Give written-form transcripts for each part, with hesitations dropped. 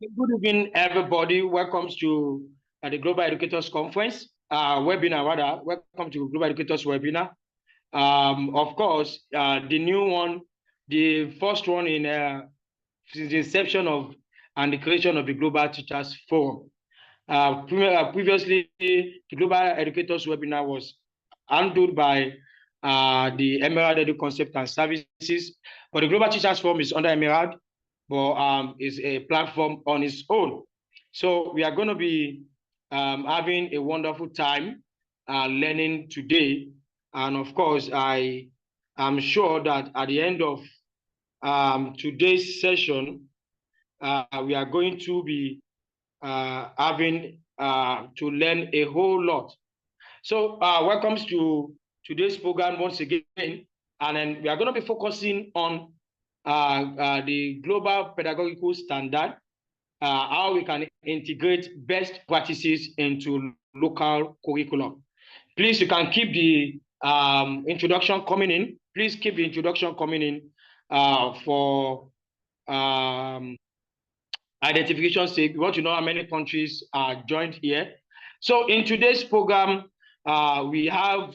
Good evening, everybody. Welcome to the Global Educators Conference webinar. Rather, welcome to Global Educators webinar. Of course, the new one, the first one in since the inception of and the creation of the Global Teachers Forum. Previously, the Global Educators webinar was handled by the Emerald Edu Concept and Services, but the Global Teachers Forum is under Emerald, but is a platform on its own. So we are going to be having a wonderful time learning today. And of course, I am sure that at the end of today's session, we are going to be having to learn a whole lot. So welcome to today's program once again. And then we are going to be focusing on the global pedagogical standard, how we can integrate best practices into local curriculum. Please, you can keep the introduction coming in. Please keep the introduction coming in for identification sake. We want to know how many countries are joined here. So in today's program, we have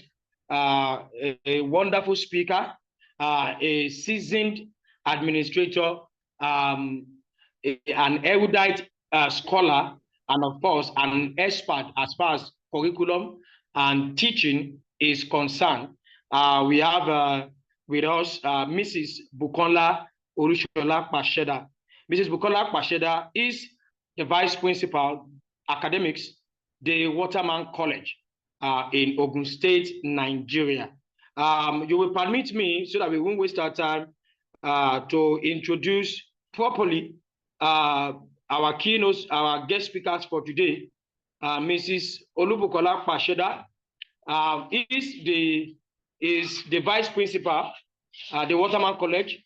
a wonderful speaker, a seasoned administrator, an erudite scholar, and of course, an expert as far as curriculum and teaching is concerned. We have with us Mrs. Bukola Olushola Pasheda. Mrs. Bukola Pasheda is the Vice Principal, Academics, the Waterman College in Ogun State, Nigeria. You will permit me, so that we won't waste our time, to introduce properly our keynotes, our guest speakers for today. Mrs. Olubukola Pasheda is the Vice Principal at the Waterman College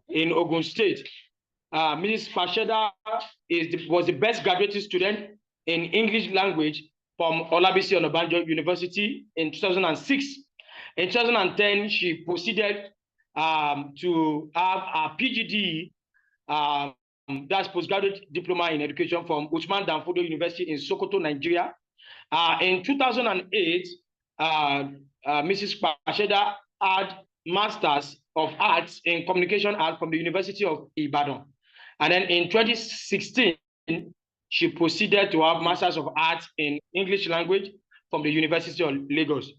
in Ogun State. Mrs. Pasheda was the best graduating student in English language from Olabisi Onabanjo University in 2006. In 2010, she proceeded to have a PGD, that's postgraduate diploma in education from Usman Danfodio University in Sokoto, Nigeria. In 2008, Mrs. Pasheda had Masters of Arts in Communication Art from the University of Ibadan. And then in 2016, she proceeded to have Masters of Arts in English Language from the University of Lagos.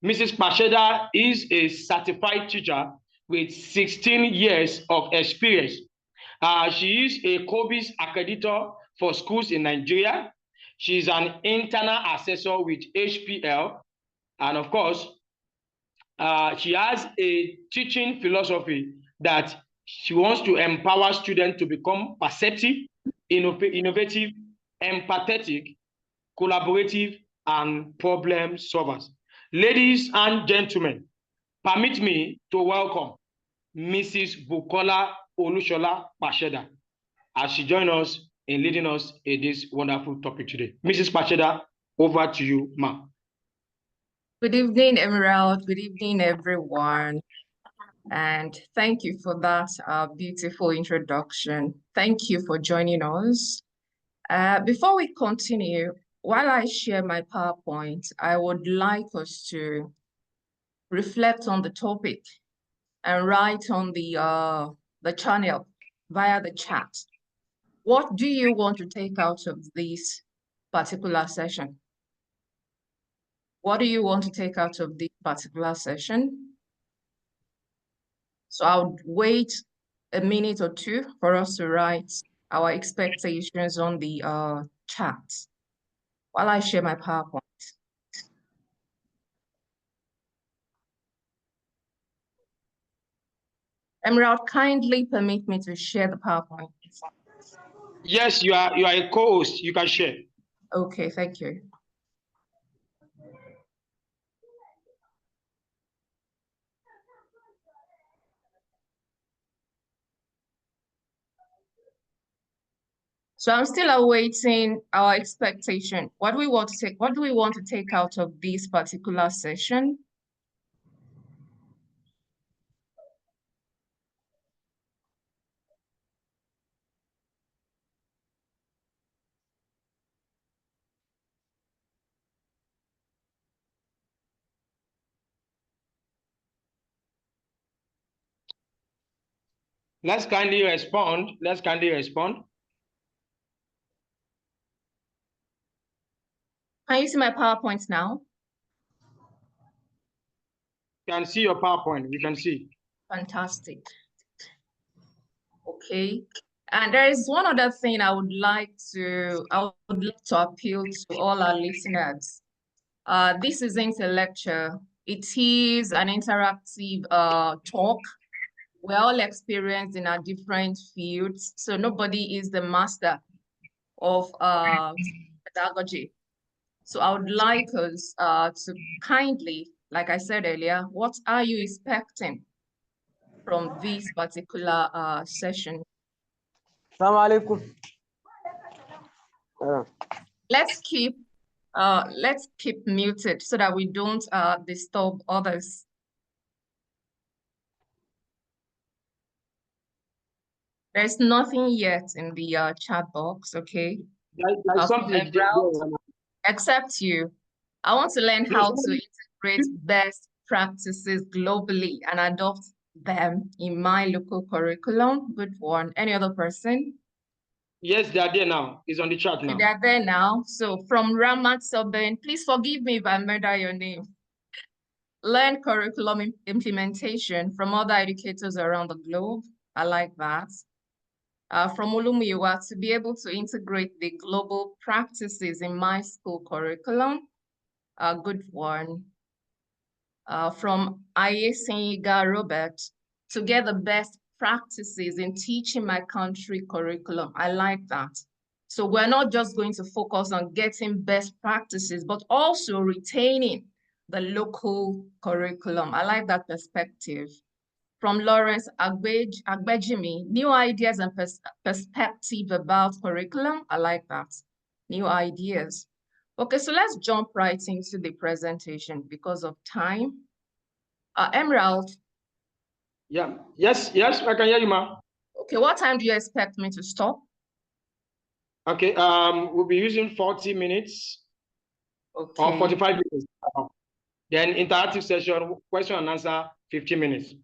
Mrs. Pasheda is a certified teacher with 16 years of experience. She is a COBIS accreditor for schools in Nigeria. She is an internal assessor with HPL. And of course, she has a teaching philosophy that she wants to empower students to become perceptive, innovative, empathetic, collaborative, and problem solvers. Ladies and gentlemen, permit me to welcome Mrs. Bukola Olushola Pasheda as she joins us in leading us in this wonderful topic today. Mrs. Pasheda, over to you, ma'am. Good evening, Emerald. Good evening, everyone. And thank you for that beautiful introduction. Thank you for joining us. Before we continue, while I share my PowerPoint, I would like us to reflect on the topic and write on the channel via the chat. What do you want to take out of this particular session? What do you want to take out of this particular session? So I'll wait a minute or two for us to write our expectations on the chat while I share my PowerPoint. Emerald, kindly permit me to share the PowerPoint. Yes, you are a co-host. You can share. Okay, thank you. So I'm still awaiting our expectation. What do we want to take out of this particular session? Let's kindly respond. Let's kindly respond. Can you see my PowerPoint now? You can see your PowerPoint. We can see. Fantastic. Okay. And there is one other thing I would like to appeal to all our listeners. This isn't a lecture. It is an interactive talk. We're all experienced in our different fields, so nobody is the master of pedagogy. So I would like us to kindly, like I said earlier, what are you expecting from this particular session? Assalamu alaikum. Let's keep muted so that we don't disturb others. There's nothing yet in the chat box, okay? There's something except you. I want to learn how to integrate best practices globally and adopt them in my local curriculum. Good one. Any other person? Yes, they are there now. It's on the chat now. They are there now. So from Ramat Soben, please forgive me if I murder your name. Learn curriculum implementation from other educators around the globe. I like that. From Olumiwa, to be able to integrate the global practices in my school curriculum. A good one. From Ayeseniga Robert, to get the best practices in teaching my country curriculum. I like that. So we're not just going to focus on getting best practices, but also retaining the local curriculum. I like that perspective. From Lawrence Agbejimi, new ideas and perspective about curriculum. I like that. New ideas. Okay, so let's jump right into the presentation because of time. Emerald. Yeah, yes, I can hear you, ma'am. Okay, what time do you expect me to stop? Okay, we'll be using 40 minutes or 45 minutes. Then interactive session, question and answer, 15 minutes.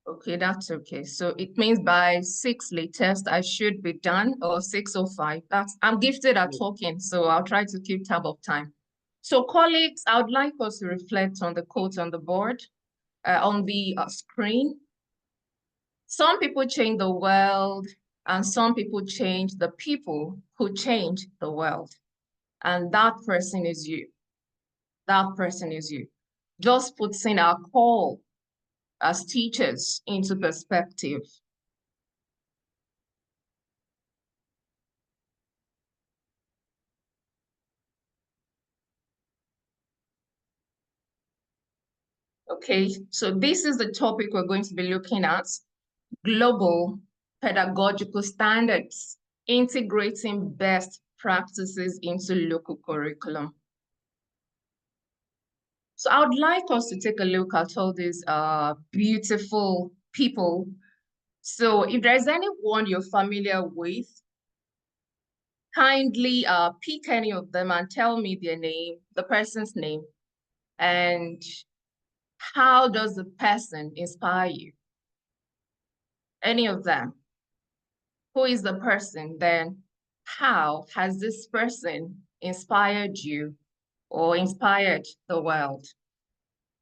Okay, that's okay. So it means by 6 latest, I should be done, or 6:05. I'm gifted at talking, so I'll try to keep tab of time. So colleagues, I would like us to reflect on the quote on the board, on the screen. Some people change the world, and some people change the people who change the world. And that person is you. That person is you. Just putting our call as teachers into perspective. Okay, so this is the topic we're going to be looking at: global pedagogical standards, integrating best practices into local curriculum. So I would like us to take a look at all these beautiful people. So if there's anyone you're familiar with, kindly pick any of them and tell me their name, the person's name, and how does the person inspire you? Any of them. Who is the person? Then how has this person inspired you or inspired the world?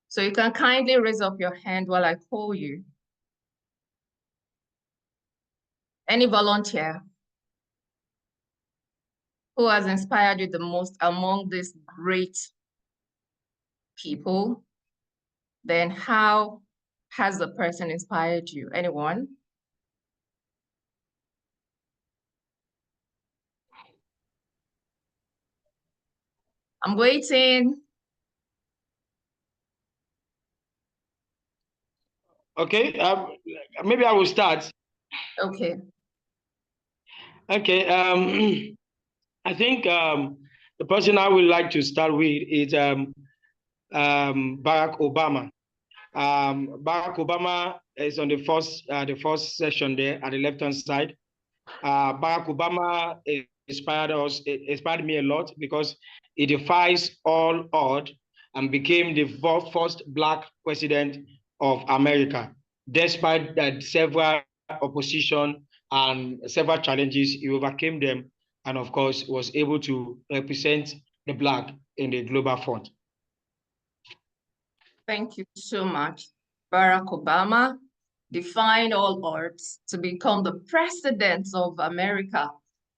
So you can kindly raise up your hand while I call you. Any volunteer? Who has inspired you the most among these great people? Then how has the person inspired you? Anyone? I'm waiting. Okay, maybe I will start. Okay. Okay, I think the person I would like to start with is Barack Obama. Barack Obama is on the first section there at the left-hand side. Barack Obama inspired me a lot because he defies all odds and became the first Black president of America, despite several opposition and several challenges, he overcame them and, of course, was able to represent the Black in the Global Fund. Thank you so much. Barack Obama defied all odds to become the president of America,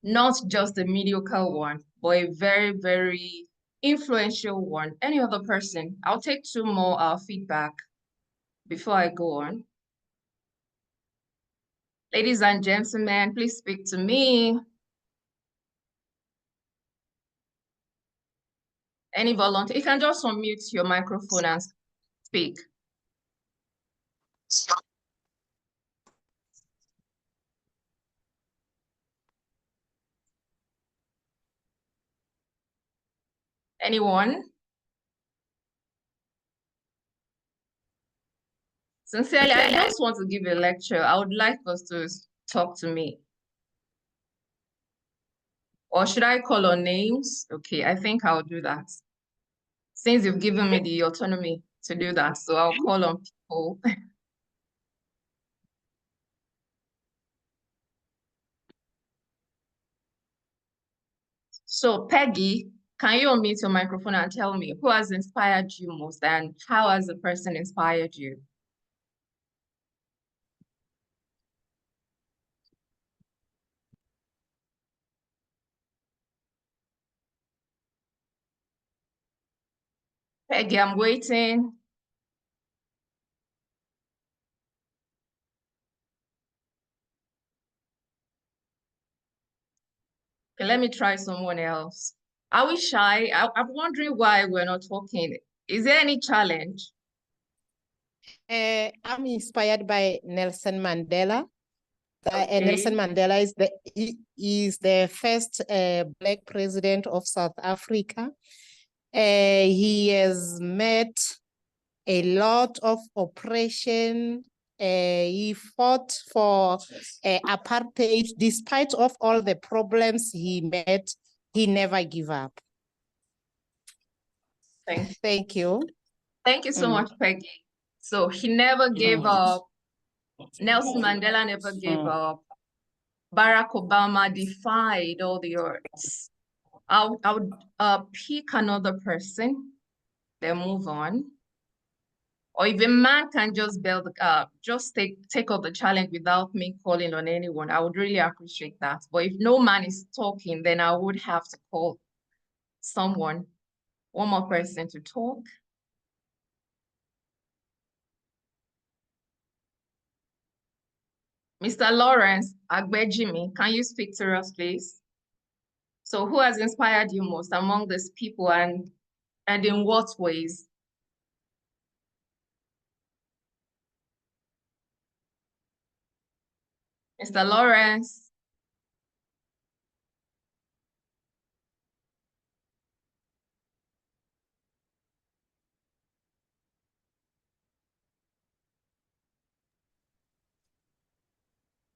not just a mediocre one, but a very, very influential one. Any other person? I'll take two more feedback before I go on. Ladies and gentlemen, please speak to me. Any volunteer? You can just unmute your microphone and speak. Anyone? Sincerely, I don't want to give a lecture. I would like us to talk to me. Or should I call on names? Okay, I think I'll do that. Since you've given me the autonomy to do that, so I'll call on people. So Peggy, can you unmute your microphone and tell me who has inspired you most and how has the person inspired you? Peggy, I'm waiting. Okay, let me try someone else. Are we shy? I'm wondering why we're not talking. Is there any challenge? I'm inspired by Nelson Mandela. Okay. Nelson Mandela is the first Black president of South Africa. He has met a lot of oppression. He fought for apartheid. Despite of all the problems he met, he never gave up. Thank you. Thank you so much, Peggy. So he never gave up. Nelson Mandela never gave up. Barack Obama defied all the odds. I would pick another person, then move on. Or if a man can just take up the challenge without me calling on anyone, I would really appreciate that. But if no man is talking, then I would have to call someone, one more person to talk. Mr. Lawrence Agbejimi, can you speak to us, please? So who has inspired you most among these people and in what ways? Mr. Lawrence.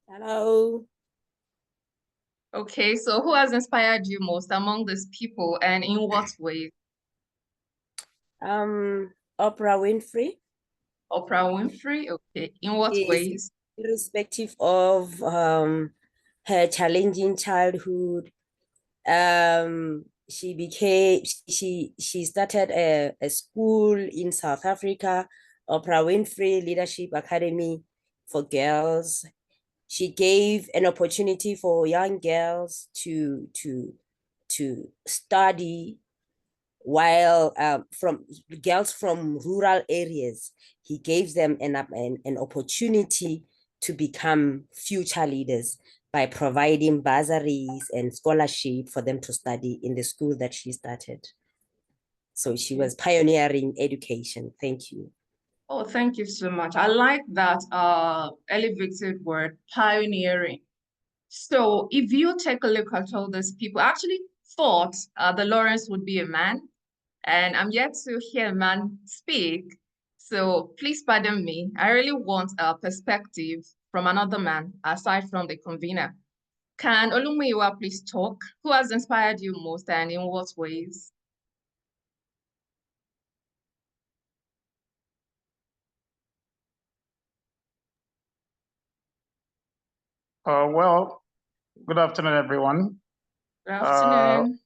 Hello. Okay, so who has inspired you most among these people and in what ways? Oprah Winfrey. Oprah Winfrey, okay. In what ways? Irrespective of her challenging childhood, she started a school in South Africa, Oprah Winfrey Leadership Academy for girls. She gave an opportunity for young girls to study while from girls from rural areas. He gave them an opportunity to become future leaders by providing bursaries and scholarship for them to study in the school that she started. So she was pioneering education. Thank you. Oh, thank you so much. I like that elevated word, pioneering. So if you take a look at all these people, I actually thought the Lawrence would be a man, and I'm yet to hear a man speak. So please pardon me. I really want a perspective from another man aside from the convener. Can Olumuyiwa please talk? Who has inspired you most and in what ways? Well, good afternoon, everyone. Good afternoon.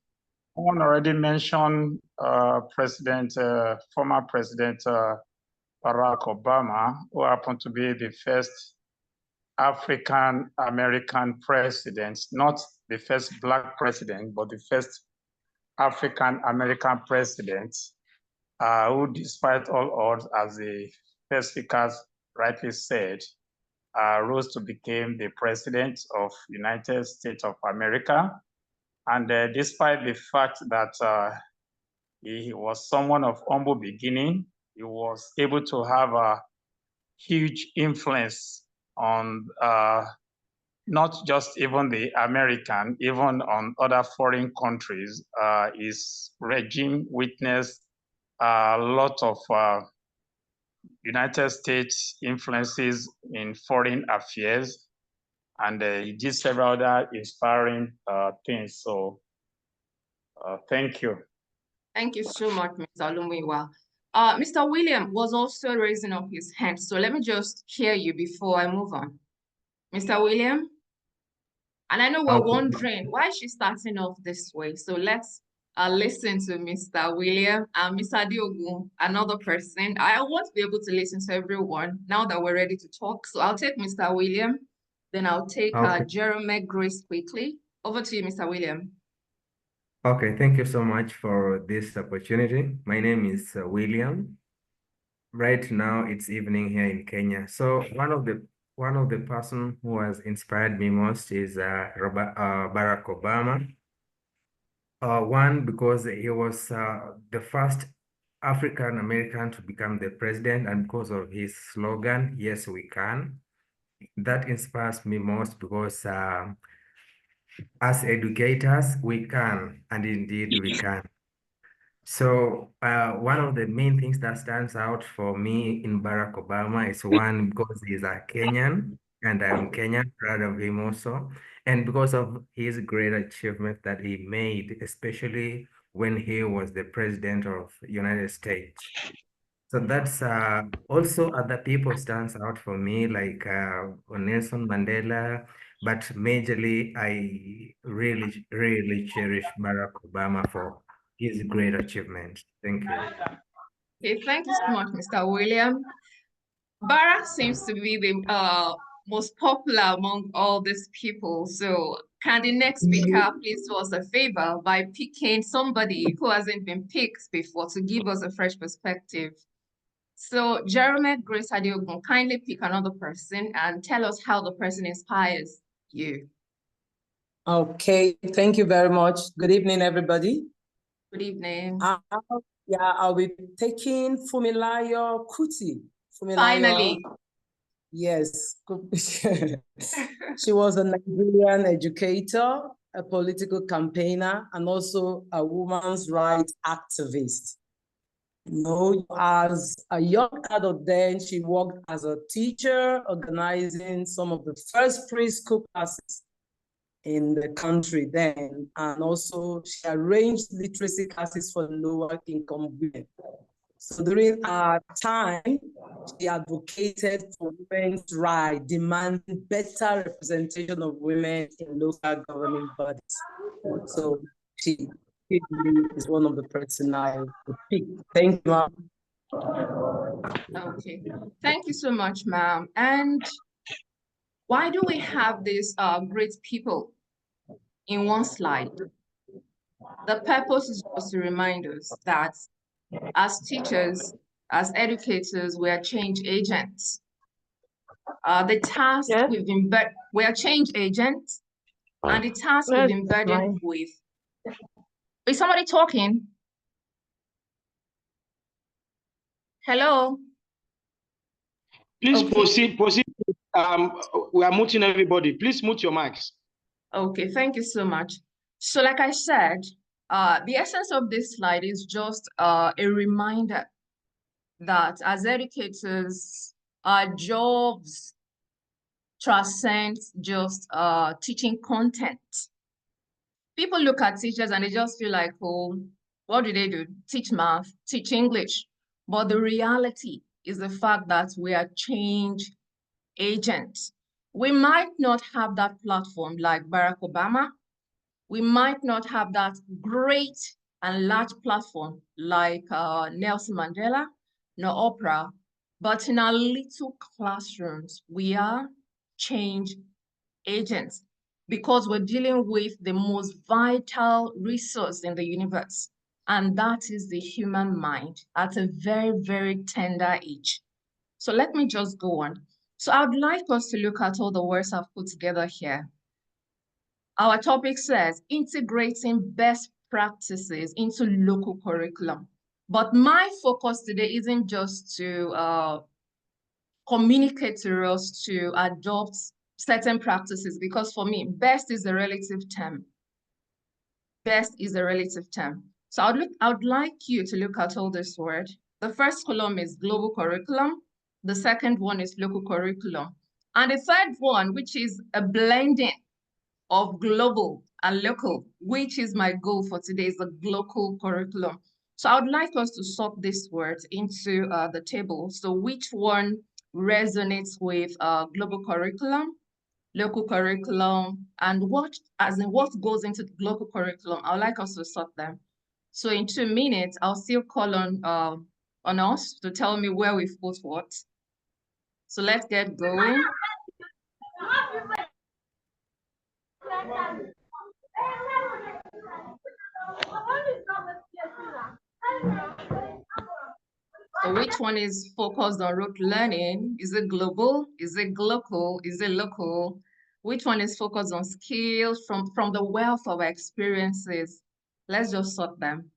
Someone already mentioned former President Barack Obama, who happened to be the first African American president, not the first Black president, but the first African American president, who, despite all odds, as the first speakers rightly said, rose to become the president of United States of America. And despite the fact that he was someone of humble beginning, he was able to have a huge influence on not just even the American, even on other foreign countries. His regime witnessed a lot of United States influences in foreign affairs, and he did several other inspiring things. So thank you. Thank you so much, Mr. Olumuyiwa. Mr. William was also raising up his hand, so let me just hear you before I move on. Mr. William? And I know we're wondering, why is she starting off this way? So let's listen to Mr. William and Mr. Diogun, another person. I want to be able to listen to everyone now that we're ready to talk. So I'll take Mr. William, then I'll take Jeremy Grace quickly. Over to you, Mr. William. Okay, thank you so much for this opportunity. My name is William. Right now it's evening here in Kenya. So one of the person who has inspired me most is Barack Obama. One, because he was the first African American to become the president, and because of his slogan, "Yes, we can." That inspires me most because as educators, we can, and indeed we can. So one of the main things that stands out for me in Barack Obama is, one, because he's a Kenyan, and I'm Kenyan, proud of him also, and because of his great achievement that he made, especially when he was the president of United States. So that's also other people stands out for me, like Nelson Mandela, but majorly I really, really cherish Barack Obama for his great achievement. Thank you. Okay, thank you so much, Mr. William. Barack seems to be the most popular among all these people. So can the next speaker please do us a favor by picking somebody who hasn't been picked before to give us a fresh perspective? So Jeremy Grace Adiogun, kindly pick another person and tell us how the person inspires you. Okay, thank you very much. Good evening, everybody. Good evening. I'll be taking Fumilayo Kuti. Finally. Yes. She was a Nigerian educator, a political campaigner, and also a women's rights activist. As a young adult then, she worked as a teacher, organizing some of the first preschool classes in the country then, and also she arranged literacy classes for lower income women. So during our time, she advocated for women's rights, demanding better representation of women in local governing bodies. So she is one of the person I would pick. Thank you, ma'am. Okay, thank you so much, ma'am. And why do we have these great people in one slide? The purpose is just to remind us that as teachers, as educators, we are change agents. The task we are change agents, and the task we've been burdened with. Is somebody talking? Hello? Please Okay. proceed. We are muting everybody. Please mute your mics. Okay, thank you so much. So like I said, the essence of this slide is just a reminder that as educators, our jobs transcend just teaching content. People look at teachers and they just feel like, oh, what do? Teach math, teach English. But the reality is the fact that we are change agents. We might not have that platform like Barack Obama. We might not have that great and large platform like Nelson Mandela, nor Oprah, but in our little classrooms, we are change agents because we're dealing with the most vital resource in the universe, and that is the human mind at a very, very tender age. So let me just go on. So I'd like us to look at all the words I've put together here. Our topic says integrating best practices into local curriculum. But my focus today isn't just to communicate to us to adopt certain practices, because for me, best is a relative term. Best is a relative term. So I'd like you to look at all this word. The first column is global curriculum. The second one is local curriculum. And the third one, which is a blending of global and local, which is my goal for today, is the global curriculum. So I would like us to sort these words into the table. So which one resonates with global curriculum, local curriculum, and what goes into the global curriculum? I would like us to sort them. So in 2 minutes, I'll still call on us to tell me where we've put what. So let's get going. So which one is focused on rote learning? Is it global? Is it local? Is it local? Which one is focused on skills from the wealth of experiences? Let's just sort them.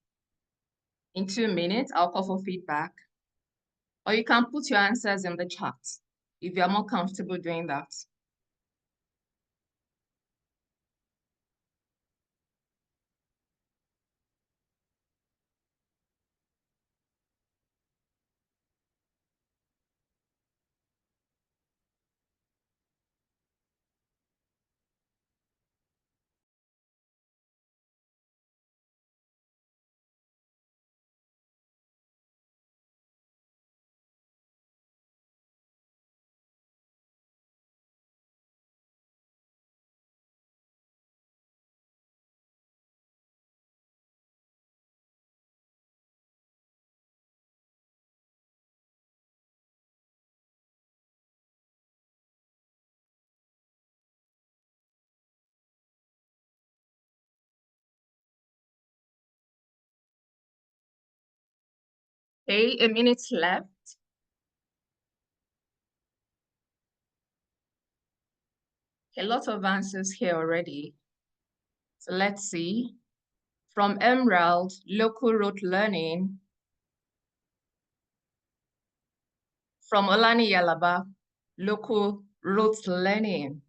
In 2 minutes, I'll call for feedback. Or you can put your answers in the chat if you're more comfortable doing that. Okay, a minute left. A lot of answers here already. So let's see. From Emerald, local rote learning. From Olani Yalaba, local rote learning.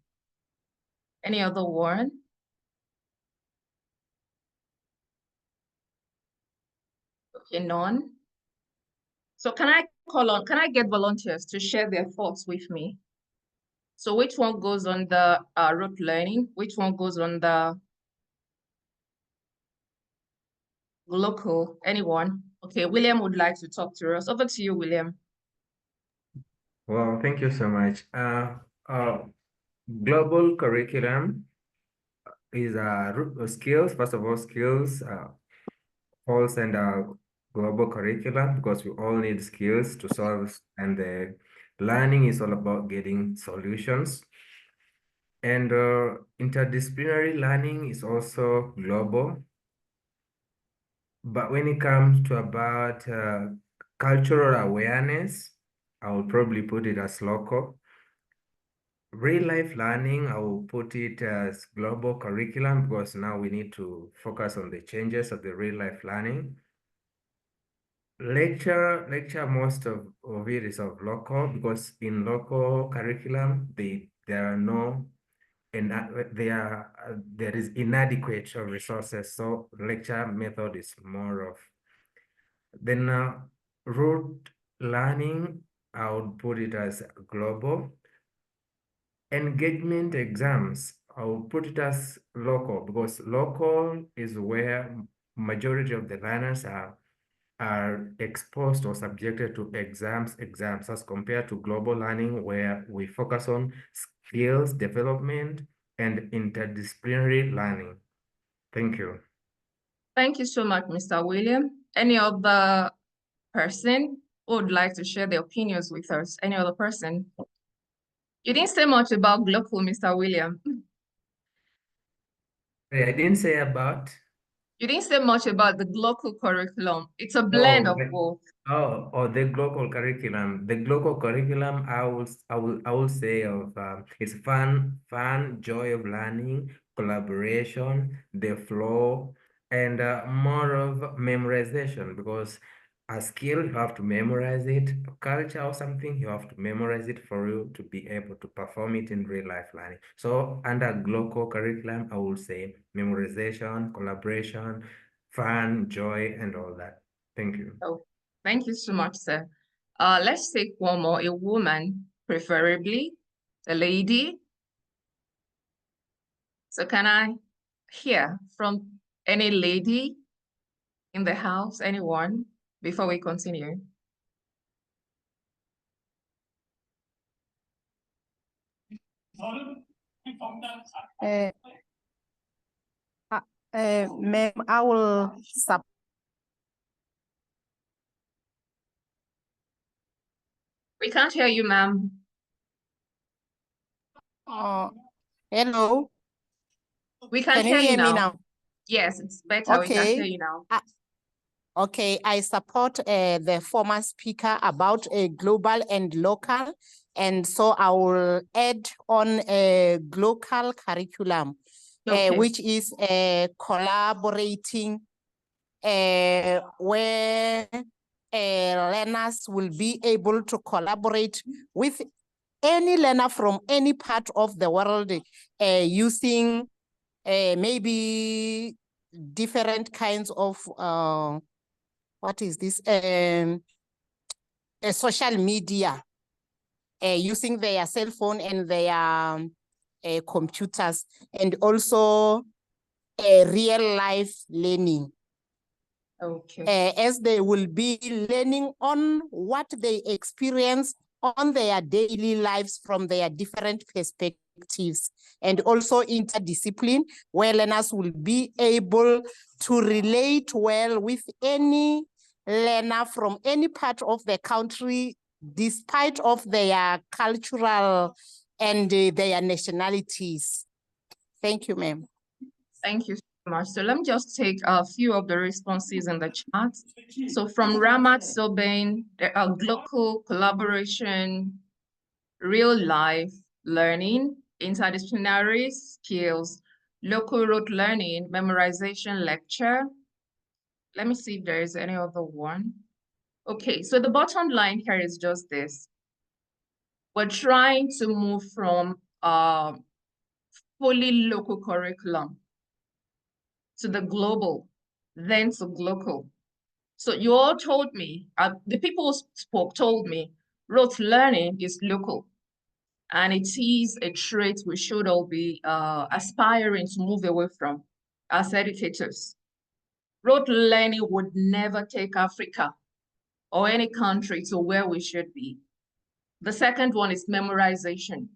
Any other one? Okay, none. So can I get volunteers to share their thoughts with me? So which one goes on the rote learning? Which one goes on the local? Anyone? Okay, William would like to talk to us. Over to you, William. Well, thank you so much. Global curriculum is skills. First of all, skills falls under global curriculum because we all need skills to solve, and the learning is all about getting solutions. And interdisciplinary learning is also global. But when it comes to about cultural awareness, I would probably put it as local. Real life learning, I will put it as global curriculum because now we need to focus on the changes of the real life learning. Lecture, most of it is of local because in local curriculum, there are no, and there is inadequate resources. So lecture method is more of. Then rote learning, I would put it as global. Engagement exams, I would put it as local because local is where majority of the learners are are exposed or subjected to exams as compared to global learning, where we focus on skills development and interdisciplinary learning. Thank you. Thank you so much, Mr. William. Any other person who would like to share their opinions with us? Any other person? You didn't say much about global, Mr. William. I didn't say about. You didn't say much about the global curriculum. It's a blend of both. The global curriculum. The global curriculum, I will say of it's fun, joy of learning, collaboration, the flow, and more of memorization, because a skill you have to memorize it, a culture or something you have to memorize it for you to be able to perform it in real life learning. So under global curriculum, I would say memorization, collaboration, fun, joy, and all that. Thank you. Oh, thank you so much, sir. Let's take one more, a woman, preferably, a lady. So can I hear from any lady in the house, anyone, before we continue? Ma'am, I will We can't hear you, ma'am. hello. We can Can you hear me now? Yes, it's better. We can Okay. hear you now. Okay, I support the former speaker about a global and local, and so I will add on a global curriculum, Okay. which is collaborating, where learners will be able to collaborate with any learner from any part of the world, using maybe different kinds of what is this? Social media, using their cell phone and their computers, and also real life learning. Okay. As they will be learning on what they experience on their daily lives from their different perspectives, and also interdiscipline, where learners will be able to relate well with any learner from any part of the country, despite of their cultural and their nationalities. Thank you, ma'am. Thank you so much. So let me just take a few of the responses in the chat. So from Ramat Sobain, there are global collaboration, real life learning, interdisciplinary skills, local rote learning, memorization lecture. Let me see if there is any other one. Okay, so the bottom line here is just this. We're trying to move from fully local curriculum to the global, then to global. So you all told me, the people who spoke told me, rote learning is local. And it is a trait we should all be aspiring to move away from as educators. Rote learning would never take Africa or any country to where we should be. The second one is memorization.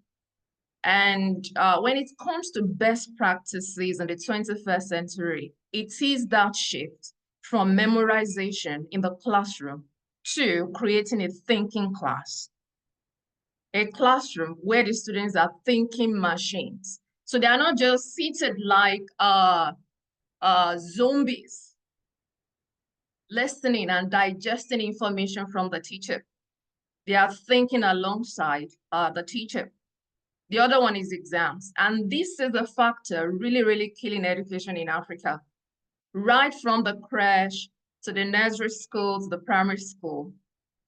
And when it comes to best practices in the 21st century, it is that shift from memorization in the classroom to creating a thinking class. A classroom where the students are thinking machines. So they are not just seated like zombies, listening and digesting information from the teacher. They are thinking alongside the teacher. The other one is exams. And this is a factor really, really killing education in Africa. Right from the crèche to the nursery school to the primary school,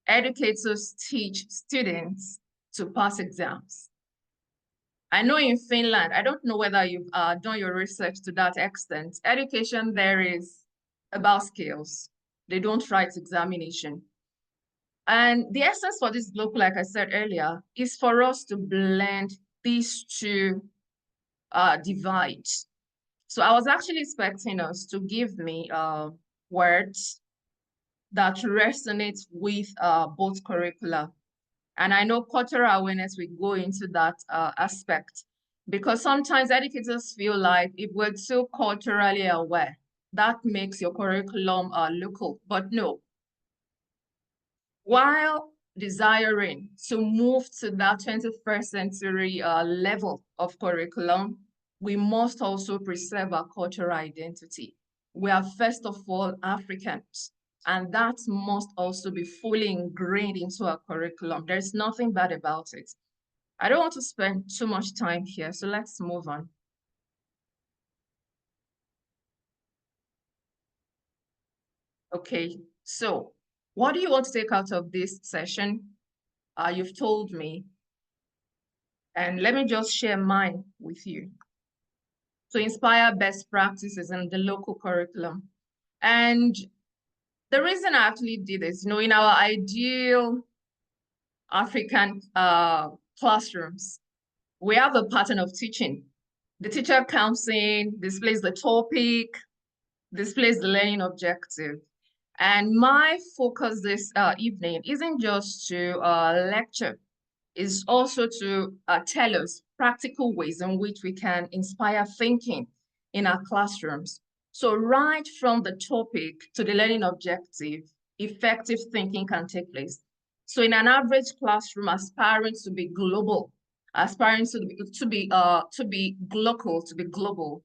educators teach students to pass exams. I know in Finland, I don't know whether you've done your research to that extent. Education there is about skills. They don't write examination. And the essence for this global, like I said earlier, is for us to blend these two divides. So I was actually expecting us to give me words that resonates with both curricula. And I know cultural awareness will go into that aspect, because sometimes educators feel like if we're too culturally aware, that makes your curriculum local, but no. While desiring to move to that 21st century level of curriculum, we must also preserve our cultural identity. We are first of all Africans, and that must also be fully ingrained into our curriculum. There's nothing bad about it. I don't want to spend too much time here, so let's move on. Okay, so what do you want to take out of this session? You've told me, and let me just share mine with you. To inspire best practices in the local curriculum. And the reason I actually did this, in our ideal African classrooms, we have a pattern of teaching. The teacher comes in, displays the topic, displays the learning objective. And my focus this evening isn't just to lecture, is also to tell us practical ways in which we can inspire thinking in our classrooms. So right from the topic to the learning objective, effective thinking can take place. So in an average classroom, aspiring to be global, aspiring to be global,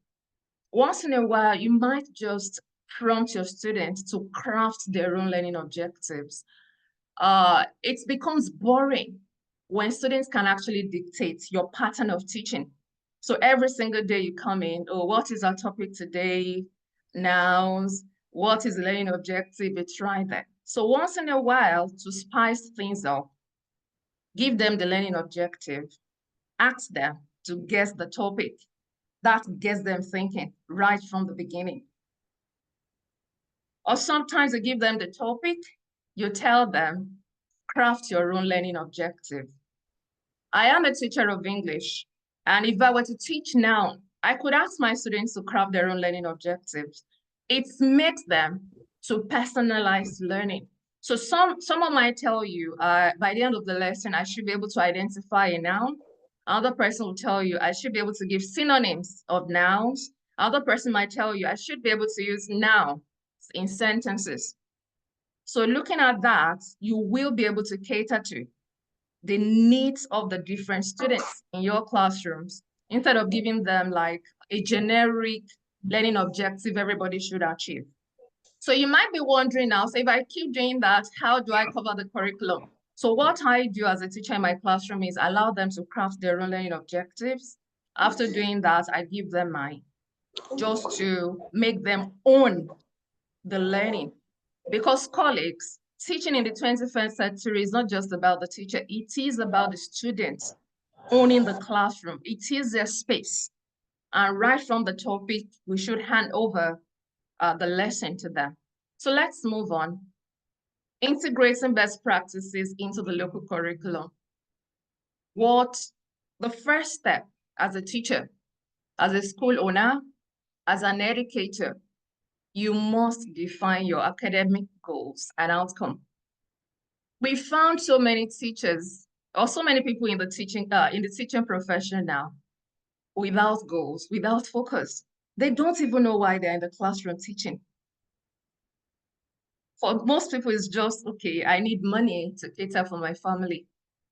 once in a while, you might just prompt your students to craft their own learning objectives. It becomes boring when students can actually dictate your pattern of teaching. So every single day you come in, oh, what is our topic today? Nouns. What is the learning objective? It's right there. So once in a while, to spice things up, give them the learning objective, ask them to guess the topic. That gets them thinking right from the beginning. Or sometimes you give them the topic, you tell them, craft your own learning objective. I am a teacher of English, and if I were to teach now, I could ask my students to craft their own learning objectives. It makes them to personalize learning. So someone might tell you, by the end of the lesson, I should be able to identify a noun. Another person will tell you, I should be able to give synonyms of nouns. Another person might tell you, I should be able to use nouns in sentences. So looking at that, you will be able to cater to the needs of the different students in your classrooms, instead of giving them like a generic learning objective everybody should achieve. So you might be wondering now, so if I keep doing that, how do I cover the curriculum? So what I do as a teacher in my classroom is allow them to craft their own learning objectives. After doing that, I give them mine, just to make them own the learning. Because colleagues, teaching in the 21st century is not just about the teacher, it is about the students owning the classroom. It is their space. And right from the topic, we should hand over the lesson to them. So let's move on. Integrating best practices into the local curriculum. The first step as a teacher, as a school owner, as an educator, you must define your academic goals and outcome. We found so many teachers, or so many people in the teaching profession now, without goals, without focus. They don't even know why they're in the classroom teaching. For most people, it's just, okay, I need money to cater for my family.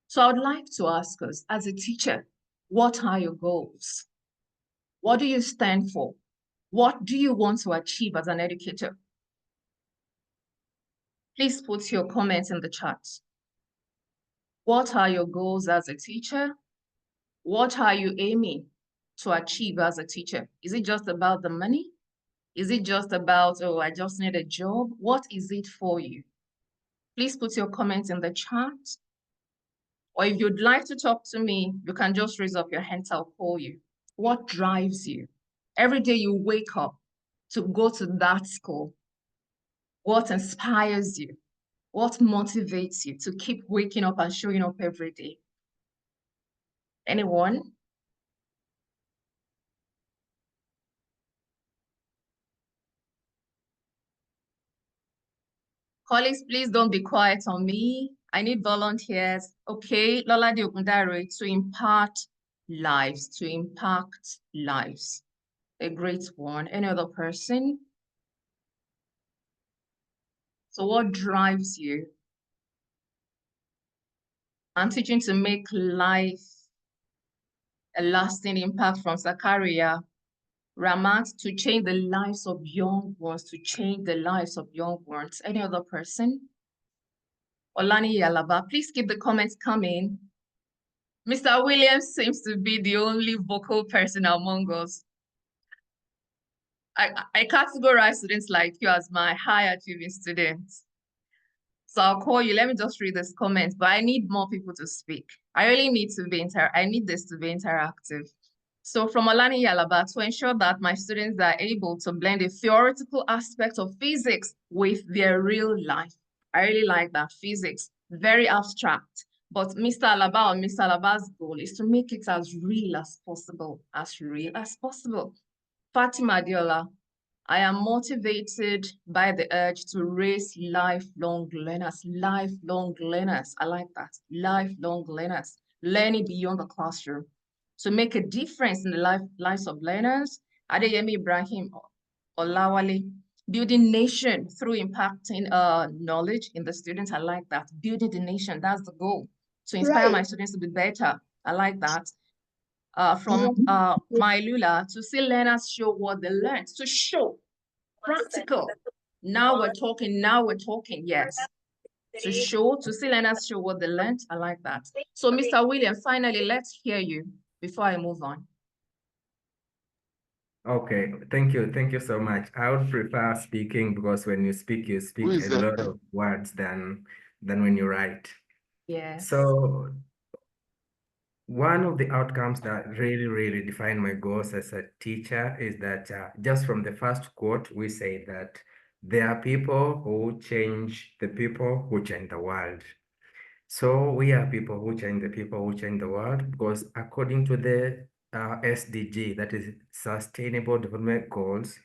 So I would like to ask us, as a teacher, what are your goals? What do you stand for? What do you want to achieve as an educator? Please put your comments in the chat. What are your goals as a teacher? What are you aiming to achieve as a teacher? Is it just about the money? Is it just about, oh, I just need a job? What is it for you? Please put your comments in the chat. Or if you'd like to talk to me, you can just raise up your hands, I'll call you. What drives you? Every day you wake up to go to that school. What inspires you? What motivates you to keep waking up and showing up every day? Anyone? Colleagues, please don't be quiet on me. I need volunteers. Okay, Lola Diokundare, to impact lives, to impact lives. A great one. Any other person? So what drives you? I'm teaching to make life a lasting impact from Zakaria. Ramat, to change the lives of young ones, to change the lives of young ones. Any other person? Olani Yalaba, please keep the comments coming. Mr. Williams seems to be the only vocal person among us. I categorize students like you as my high achieving students. So I'll call you. Let me just read this comment, but I need more people to speak. I really need to be I need this to be interactive. So from Olani Yalaba, to ensure that my students are able to blend the theoretical aspect of physics with their real life. I really like that. Physics, very abstract. But Mr. Alaba or Mr. Alaba's goal is to make it as real as possible, as real as possible. Fatima Diola, I am motivated by the urge to raise lifelong learners. Lifelong learners, I like that. Lifelong learners, learning beyond the classroom. To make a difference in the lives of learners. Adeyemi Ibrahim Olawale, building nation through impacting knowledge in the students. I like that. Building the nation, that's the goal. To inspire my students to be better. I like that. From Mailula, to see learners show what they learned, to show practical. Now we're talking, yes. To show, to see learners show what they learned. I like that. So Mr. William, finally, let's hear you before I move on. Okay, thank you. Thank you so much. I would prefer speaking because when you speak a lot of words than when you write. Yes. So one of the outcomes that really define my goals as a teacher is that just from the first quote, we say that there are people who change the people who change the world. So we are people who change the people who change the world, because according to the SDG, that is Sustainable Development Goals,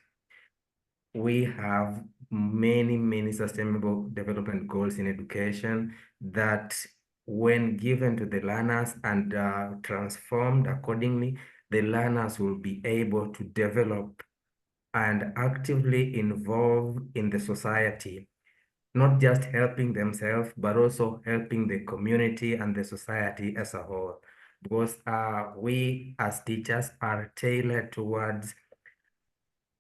we have many sustainable development goals in education that when given to the learners and transformed accordingly, the learners will be able to develop and actively involve in the society, not just helping themselves, but also helping the community and the society as a whole. Because we as teachers are tailored towards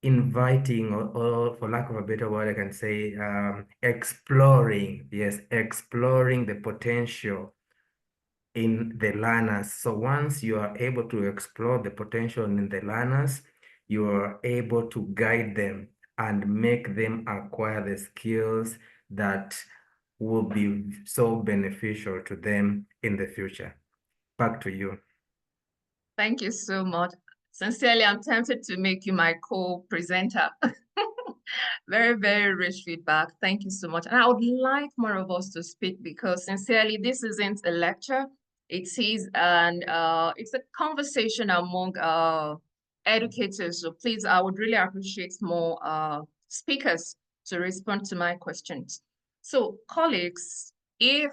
inviting, or for lack of a better word, I can say exploring, yes, exploring the potential in the learners. So once you are able to explore the potential in the learners, you are able to guide them and make them acquire the skills that will be so beneficial to them in the future. Back to you. Thank you so much. Sincerely, I'm tempted to make you my co-presenter. Very rich feedback. Thank you so much. And I would like more of us to speak, because sincerely, this isn't a lecture. It is it's a conversation among educators. So please, I would really appreciate more speakers to respond to my questions. So colleagues, if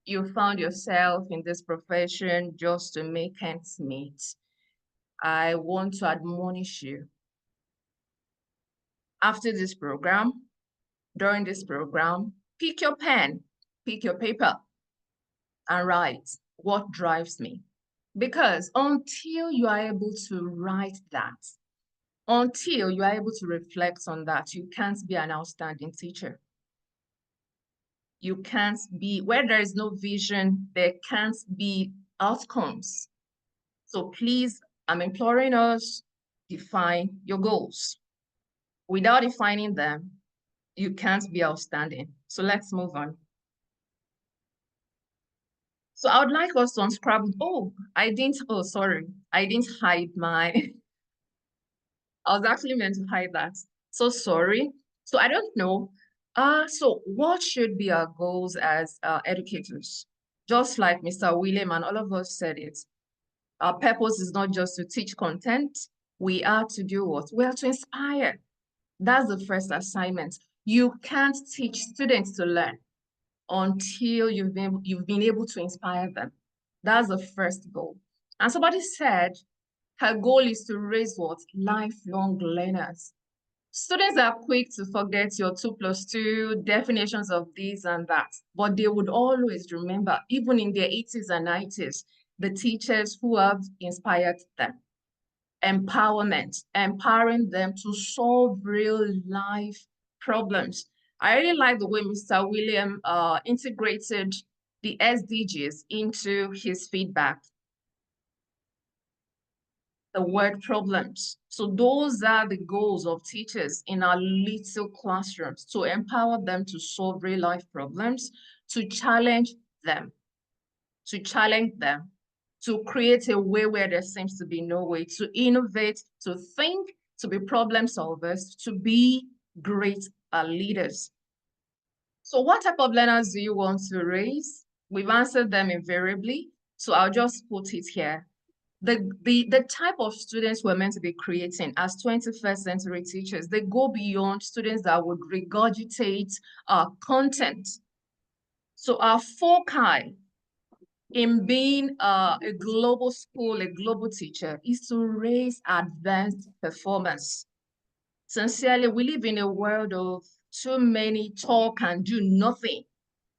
you found yourself in this profession just to make ends meet, I want to admonish you. After this program, during this program, pick your pen, pick your paper, and write what drives me. Because until you are able to write that, until you are able to reflect on that, you can't be an outstanding teacher. You can't be, where there is no vision, there can't be outcomes. So please, I'm imploring us, define your goals. Without defining them, you can't be outstanding. So let's move on. So I would like us to unscramble. I didn't hide my, I was actually meant to hide that. So sorry. So I don't know. So what should be our goals as educators? Just like Mr. William and all of us said it, our purpose is not just to teach content. We are to do what? We are to inspire. That's the first assignment. You can't teach students to learn until you've been able to inspire them. That's the first goal. And somebody said her goal is to raise what? Lifelong learners. Students are quick to forget your 2+2 definitions of this and that, but they would always remember, even in their 80s and 90s, the teachers who have inspired them. Empowerment, empowering them to solve real life problems. I really like the way Mr. William integrated the SDGs into his feedback. The word problems. So those are the goals of teachers in our little classrooms, to empower them to solve real life problems, to challenge them, to create a way where there seems to be no way, to innovate, to think, to be problem solvers, to be great leaders. So what type of learners do you want to raise? We've answered them invariably, so I'll just put it here. The type of students we're meant to be creating as 21st century teachers, they go beyond students that would regurgitate our content. So our foci in being a global school, a global teacher, is to raise advanced performance. Sincerely, we live in a world of too many talk and do nothing.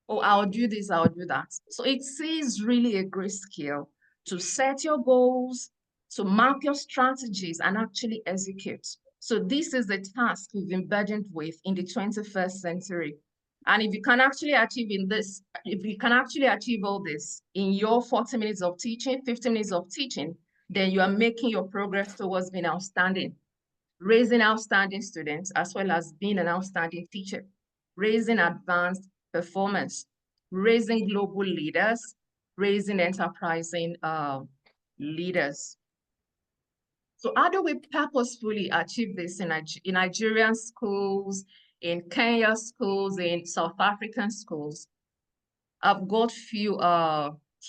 Oh, I'll do this, I'll do that. So it is really a great skill to set your goals, to map your strategies and actually execute. So this is the task we've been burdened with in the 21st century. And if you can actually achieve all this in your 40 minutes of teaching, 50 minutes of teaching, then you are making your progress towards being outstanding, raising outstanding students, as well as being an outstanding teacher, raising advanced performance, raising global leaders, raising enterprising leaders. So how do we purposefully achieve this in Nigerian schools, in Kenya schools, in South African schools? I've got few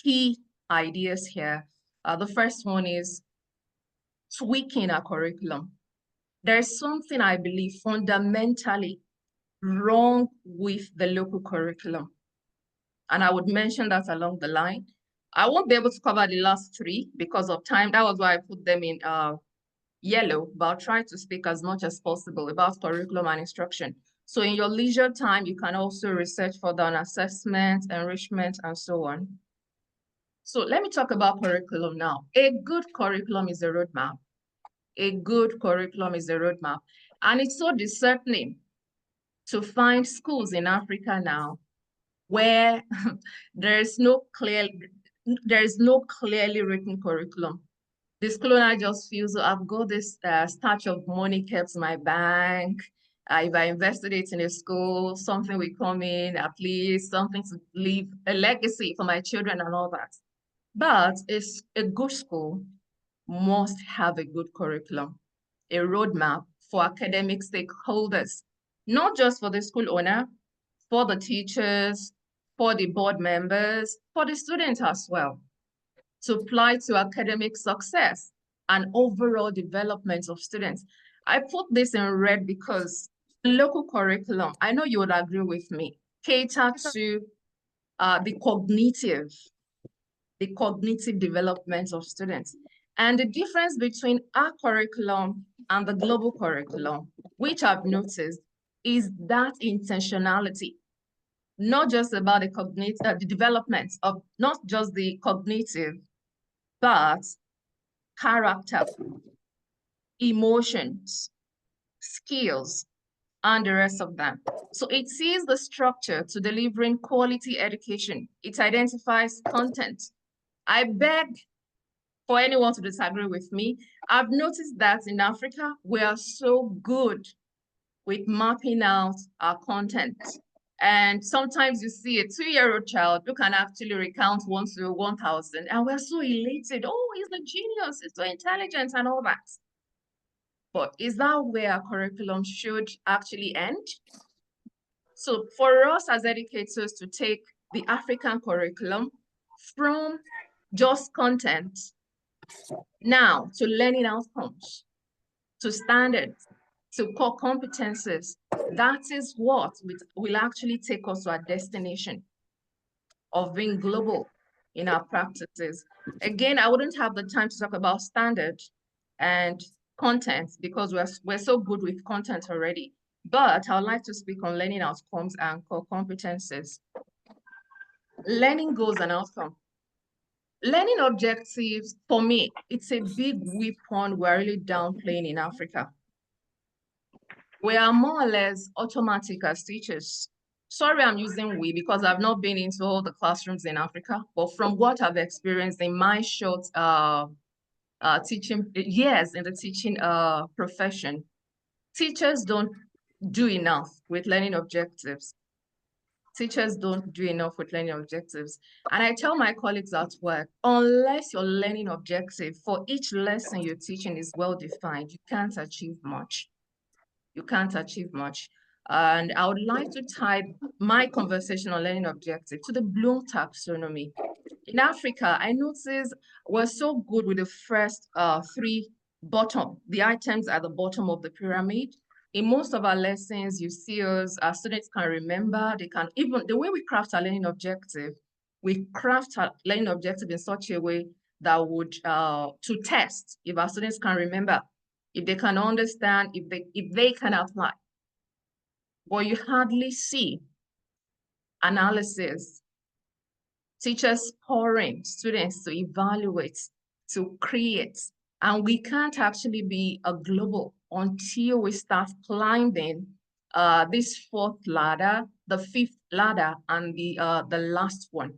key ideas here. The first one is tweaking our curriculum. There's something I believe fundamentally wrong with the local curriculum. And I would mention that along the line. I won't be able to cover the last three because of time. That was why I put them in yellow, but I'll try to speak as much as possible about curriculum and instruction. So in your leisure time, you can also research further on assessment, enrichment, and so on. So let me talk about curriculum now. A good curriculum is a roadmap. A good curriculum is a roadmap. And it's so discerning to find schools in Africa now where there's no clearly written curriculum. The school owner just feels, I've got this stash of money kept in my bank. If I invested it in a school, something will come in, at least something to leave a legacy for my children and all that. But it's a good school must have a good curriculum, a roadmap for academic stakeholders, not just for the school owner, for the teachers, for the board members, for the students as well, to apply to academic success and overall development of students. I put this in red because the local curriculum, I know you would agree with me, cater to the cognitive development of students. And the difference between our curriculum and the global curriculum, which I've noticed, is that intentionality, not just about the development of not just the cognitive, but character, emotions, skills, and the rest of them. So it sees the structure to delivering quality education. It identifies content. I beg for anyone to disagree with me. I've noticed that in Africa, we are so good with mapping out our content. And sometimes you see a 2-year-old child who can actually recount 1 to 1,000, and we're so elated. Oh, he's a genius, he's so intelligent and all that. But is that where our curriculum should actually end? So for us as educators to take the African curriculum from just content now to learning outcomes, to standards, to core competencies, That is what will actually take us to our destination of being global in our practices. Again, I wouldn't have the time to talk about standard and content because we're so good with content already. But I would like to speak on learning outcomes and core competences. Learning goals and outcome. Learning objectives, for me, it's a big weapon we're really downplaying in Africa. We are more or less automatic as teachers. Sorry, I'm using we because I've not been into all the classrooms in Africa, but from what I've experienced in my short teaching years in the teaching profession, teachers don't do enough with learning objectives. Teachers don't do enough with learning objectives. And I tell my colleagues at work, unless your learning objective for each lesson you're teaching is well defined, you can't achieve much. You can't achieve much. And I would like to tie my conversation on learning objective to the Bloom taxonomy. In Africa, I noticed we're so good with the first three the items at the bottom of the pyramid. In most of our lessons, you see us, our students can remember, they can even, the way we craft our learning objective, we craft our learning objective in such a way that would, to test if our students can remember, if they can understand, if they can apply. But you hardly see analysis, teachers pouring students to evaluate, to create. And we can't actually be a global until we start climbing this fourth ladder, the fifth ladder, and the last one.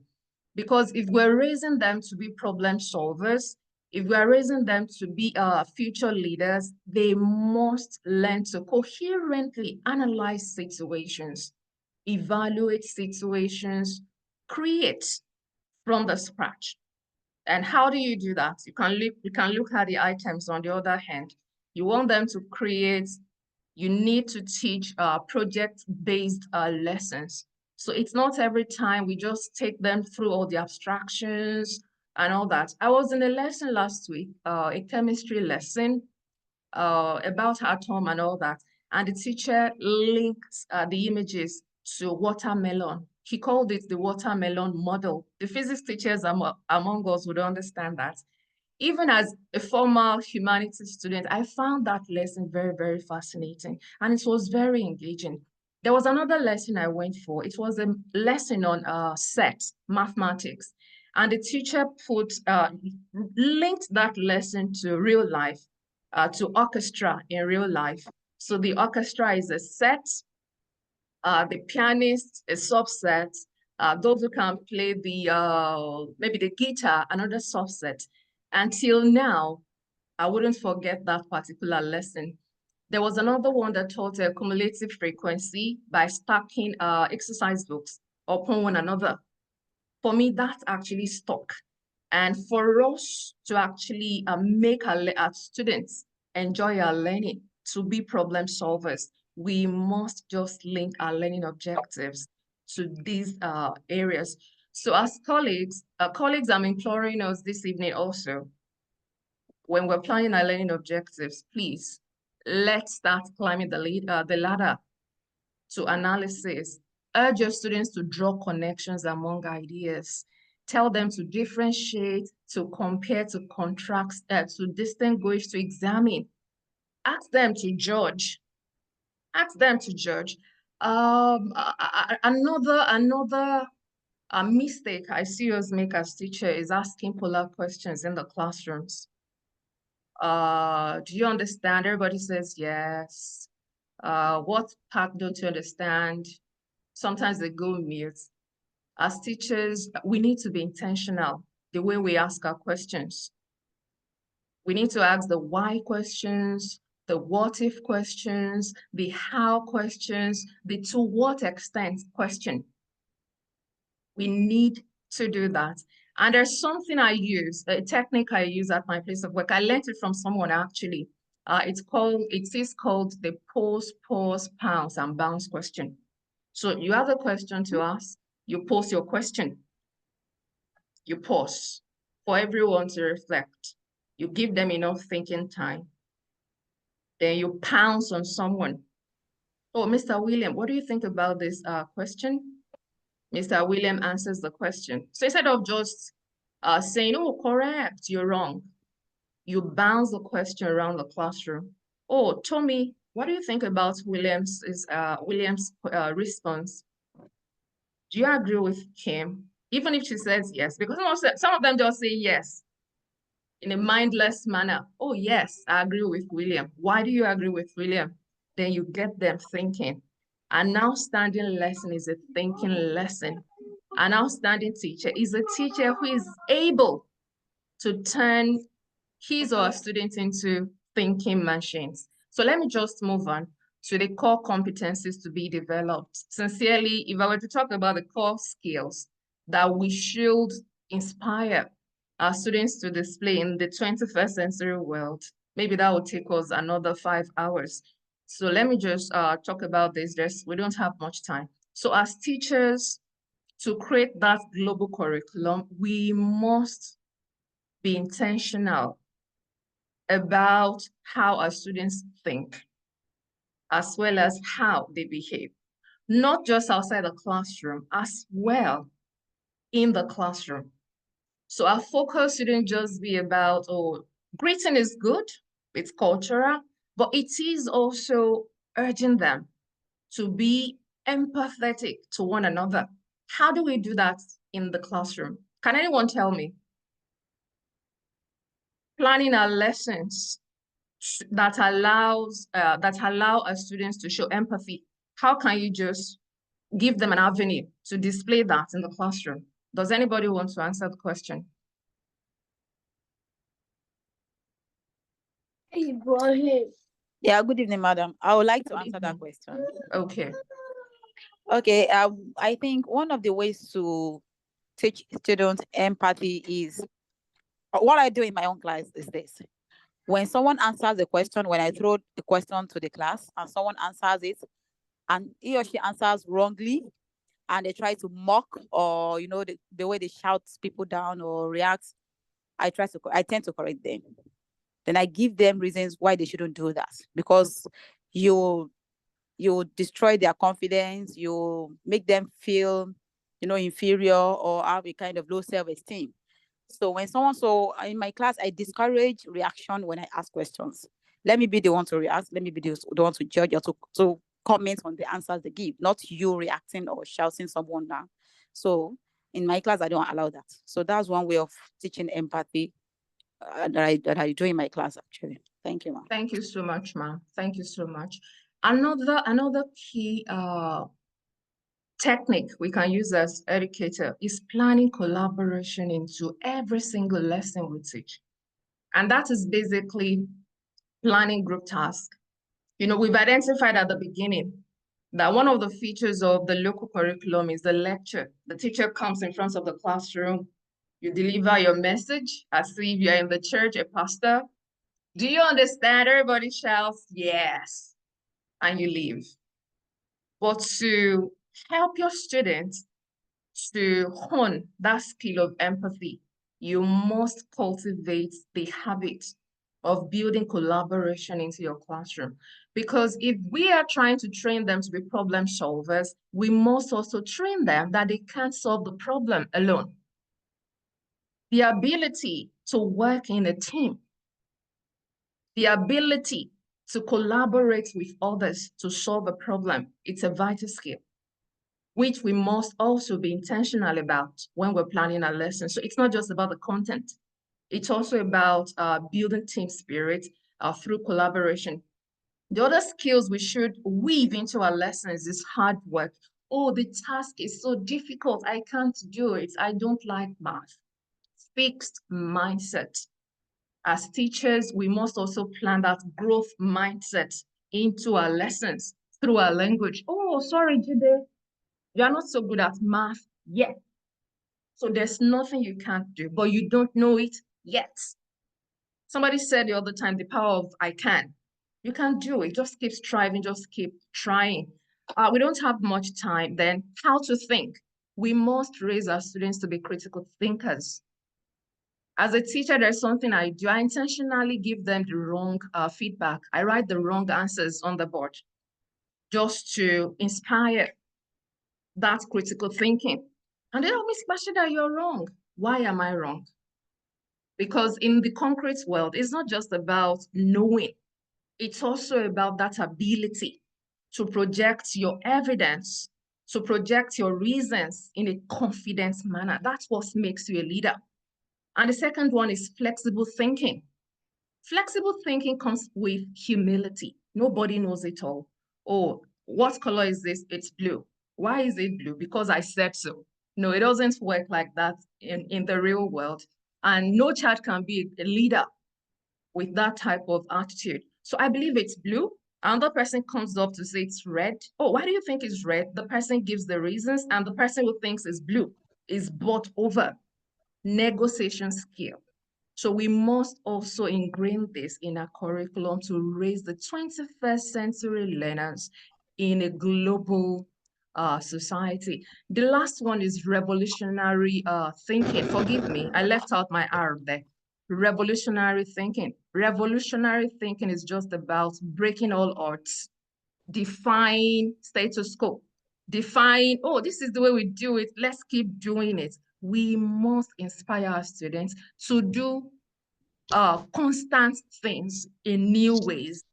Because if we're raising them to be problem solvers, if we're raising them to be future leaders, they must learn to coherently analyze situations, evaluate situations, create from the scratch. And how do you do that? You can look at the items on the other hand. You want them to create, you need to teach project-based lessons. So it's not every time we just take them through all the abstractions and all that. I was in a lesson last week, a chemistry lesson about atom and all that. And the teacher linked the images to watermelon. He called it the watermelon model. The physics teachers among us would understand that. Even as a former humanities student, I found that lesson very, very fascinating. And it was very engaging. There was another lesson I went for. It was a lesson on set, mathematics. And the teacher linked that lesson to real life, to orchestra in real life. So the orchestra is a set, the pianist, a subset, those who can play the, maybe the guitar, another subset. Until now, I wouldn't forget that particular lesson. There was another one that taught a cumulative frequency by stacking exercise books upon one another. For me, that actually stuck. And for us to actually make our students enjoy our learning, to be problem solvers, we must just link our learning objectives to these areas. So as colleagues, I'm imploring us this evening also, when we're planning our learning objectives, please, let's start climbing the ladder to analysis. Urge your students to draw connections among ideas. Tell them to differentiate, to compare, to contrast, to distinguish, to examine. Ask them to judge. Ask them to judge. Another mistake I see us make as teachers is asking polar questions in the classrooms. Do you understand? Everybody says yes. What part don't you understand? Sometimes they go mute. As teachers, we need to be intentional the way we ask our questions. We need to ask the why questions, the what if questions, the how questions, the to what extent question. We need to do that. And there's something I use, a technique I use at my place of work. I learned it from someone actually. It is called the pause, pounce, and bounce question. So you have a question to ask, you pose your question, you pause for everyone to reflect. You give them enough thinking time. Then you pounce on someone Oh, Mr. William, what do you think about this question? Mr. William answers the question. So instead of just saying, oh, correct, you're wrong, you bounce the question around the classroom. Oh, Tommy, what do you think about William's response? Do you agree with Kim? Even if she says yes, because some of them just say yes in a mindless manner. Oh, yes, I agree with William. Why do you agree with William? Then you get them thinking. An outstanding lesson is a thinking lesson. An outstanding teacher is a teacher who is able to turn his or her students into thinking machines. So let me just move on to the core competencies to be developed. Sincerely, if I were to talk about the core skills that we should inspire our students to display in the 21st century world, maybe that would take us another 5 hours. So let me just talk about this. We don't have much time. So as teachers, to create that global curriculum, we must be intentional about how our students think, as well as how they behave, not just outside the classroom, as well in the classroom. So our focus shouldn't just be about, oh, greeting is good, it's cultural, but it is also urging them to be empathetic to one another. How do we do that in the classroom? Can anyone tell me? Planning our lessons that allow our students to show empathy. How can you just give them an avenue to display that in the classroom? Does anybody want to answer the question? Yeah, good evening, madam. I would like to answer that question. Okay. Okay, I think one of the ways to teach students empathy is what I do in my own class is this. When someone answers the question, when I throw the question to the class and someone answers it and he or she answers wrongly and they try to mock or, you know, the way they shout people down or react, I tend to correct them. Then I give them reasons why they shouldn't do that, because you destroy their confidence, you make them feel, you know, inferior or have a kind of low self-esteem. So in my class, I discourage reaction when I ask questions. Let me be the one to react. Let me be the one to judge or to comment on the answers they give, not you reacting or shouting someone down. So in my class, I don't allow that. So that's one way of teaching empathy that I do in my class, actually. Thank you, ma'am. Thank you so much, ma'am. Thank you so much. Another key technique we can use as educator is planning collaboration into every single lesson we teach. And that is basically planning group tasks. You know, we've identified at the beginning that one of the features of the local curriculum is the lecture. The teacher comes in front of the classroom, you deliver your message as if you're in the church, a pastor. Do you understand? Everybody shouts, yes, and you leave. But to help your students to hone that skill of empathy, you must cultivate the habit of building collaboration into your classroom. Because if we are trying to train them to be problem solvers, we must also train them that they can't solve the problem alone. The ability to work in a team, the ability to collaborate with others to solve a problem, it's a vital skill, which we must also be intentional about when we're planning our lessons. So it's not just about the content. It's also about building team spirit through collaboration. The other skills we should weave into our lessons is hard work. Oh, the task is so difficult. I can't do it. I don't like math. Fixed mindset. As teachers, we must also plan that growth mindset into our lessons through our language. Oh, sorry, Jide. You're not so good at math yet. So there's nothing you can't do, but you don't know it yet. Somebody said the other time, the power of I can. You can do it. Just keep striving, just keep trying. We don't have much time. Then how to think. We must raise our students to be critical thinkers. As a teacher, there's something I do. I intentionally give them the wrong feedback. I write the wrong answers on the board. just to inspire that critical thinking. And then, oh, Miss Bashida, you're wrong. Why am I wrong? Because in the concrete world, it's not just about knowing. It's also about that ability to project your evidence, to project your reasons in a confident manner. That's what makes you a leader. And the second one is flexible thinking. Flexible thinking comes with humility. Nobody knows it all. Oh, what color is this? It's blue. Why is it blue? Because I said so. No, it doesn't work like that in the real world. And no child can be a leader with that type of attitude. So I believe it's blue. Another person comes up to say it's red. Oh, why do you think it's red? The person gives the reasons, and the person who thinks it's blue is bought over. Negotiation skill. So we must also ingrain this in our curriculum to raise the 21st century learners in a global society. The last one is revolutionary thinking. Forgive me, I left out my R there. Revolutionary thinking. Revolutionary thinking is just about breaking all odds, define status quo, define, oh, this is the way we do it, let's keep doing it. We must inspire our students to do constant things in new ways,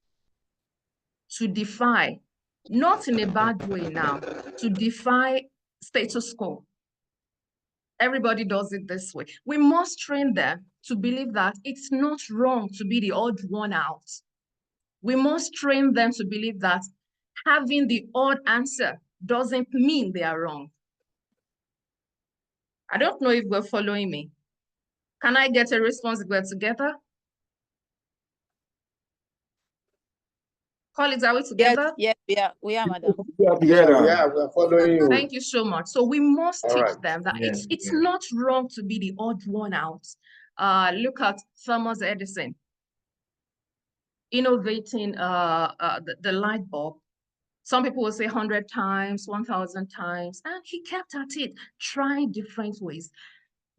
to defy, not in a bad way now, to defy status quo. Everybody does it this way. We must train them to believe that it's not wrong to be the odd one out. We must train them to believe that having the odd answer doesn't mean they are wrong. I don't know if we're following me. Can I get a response if we're together? Colleagues, are we together? Yes, we are, madam. Yeah, we're following you. Thank you so much. So we must teach them that Yeah, it's yeah. not wrong to be the odd one out. Look at Thomas Edison innovating the light bulb. Some people will say 100 times, 1,000 times, and he kept at it, trying different ways.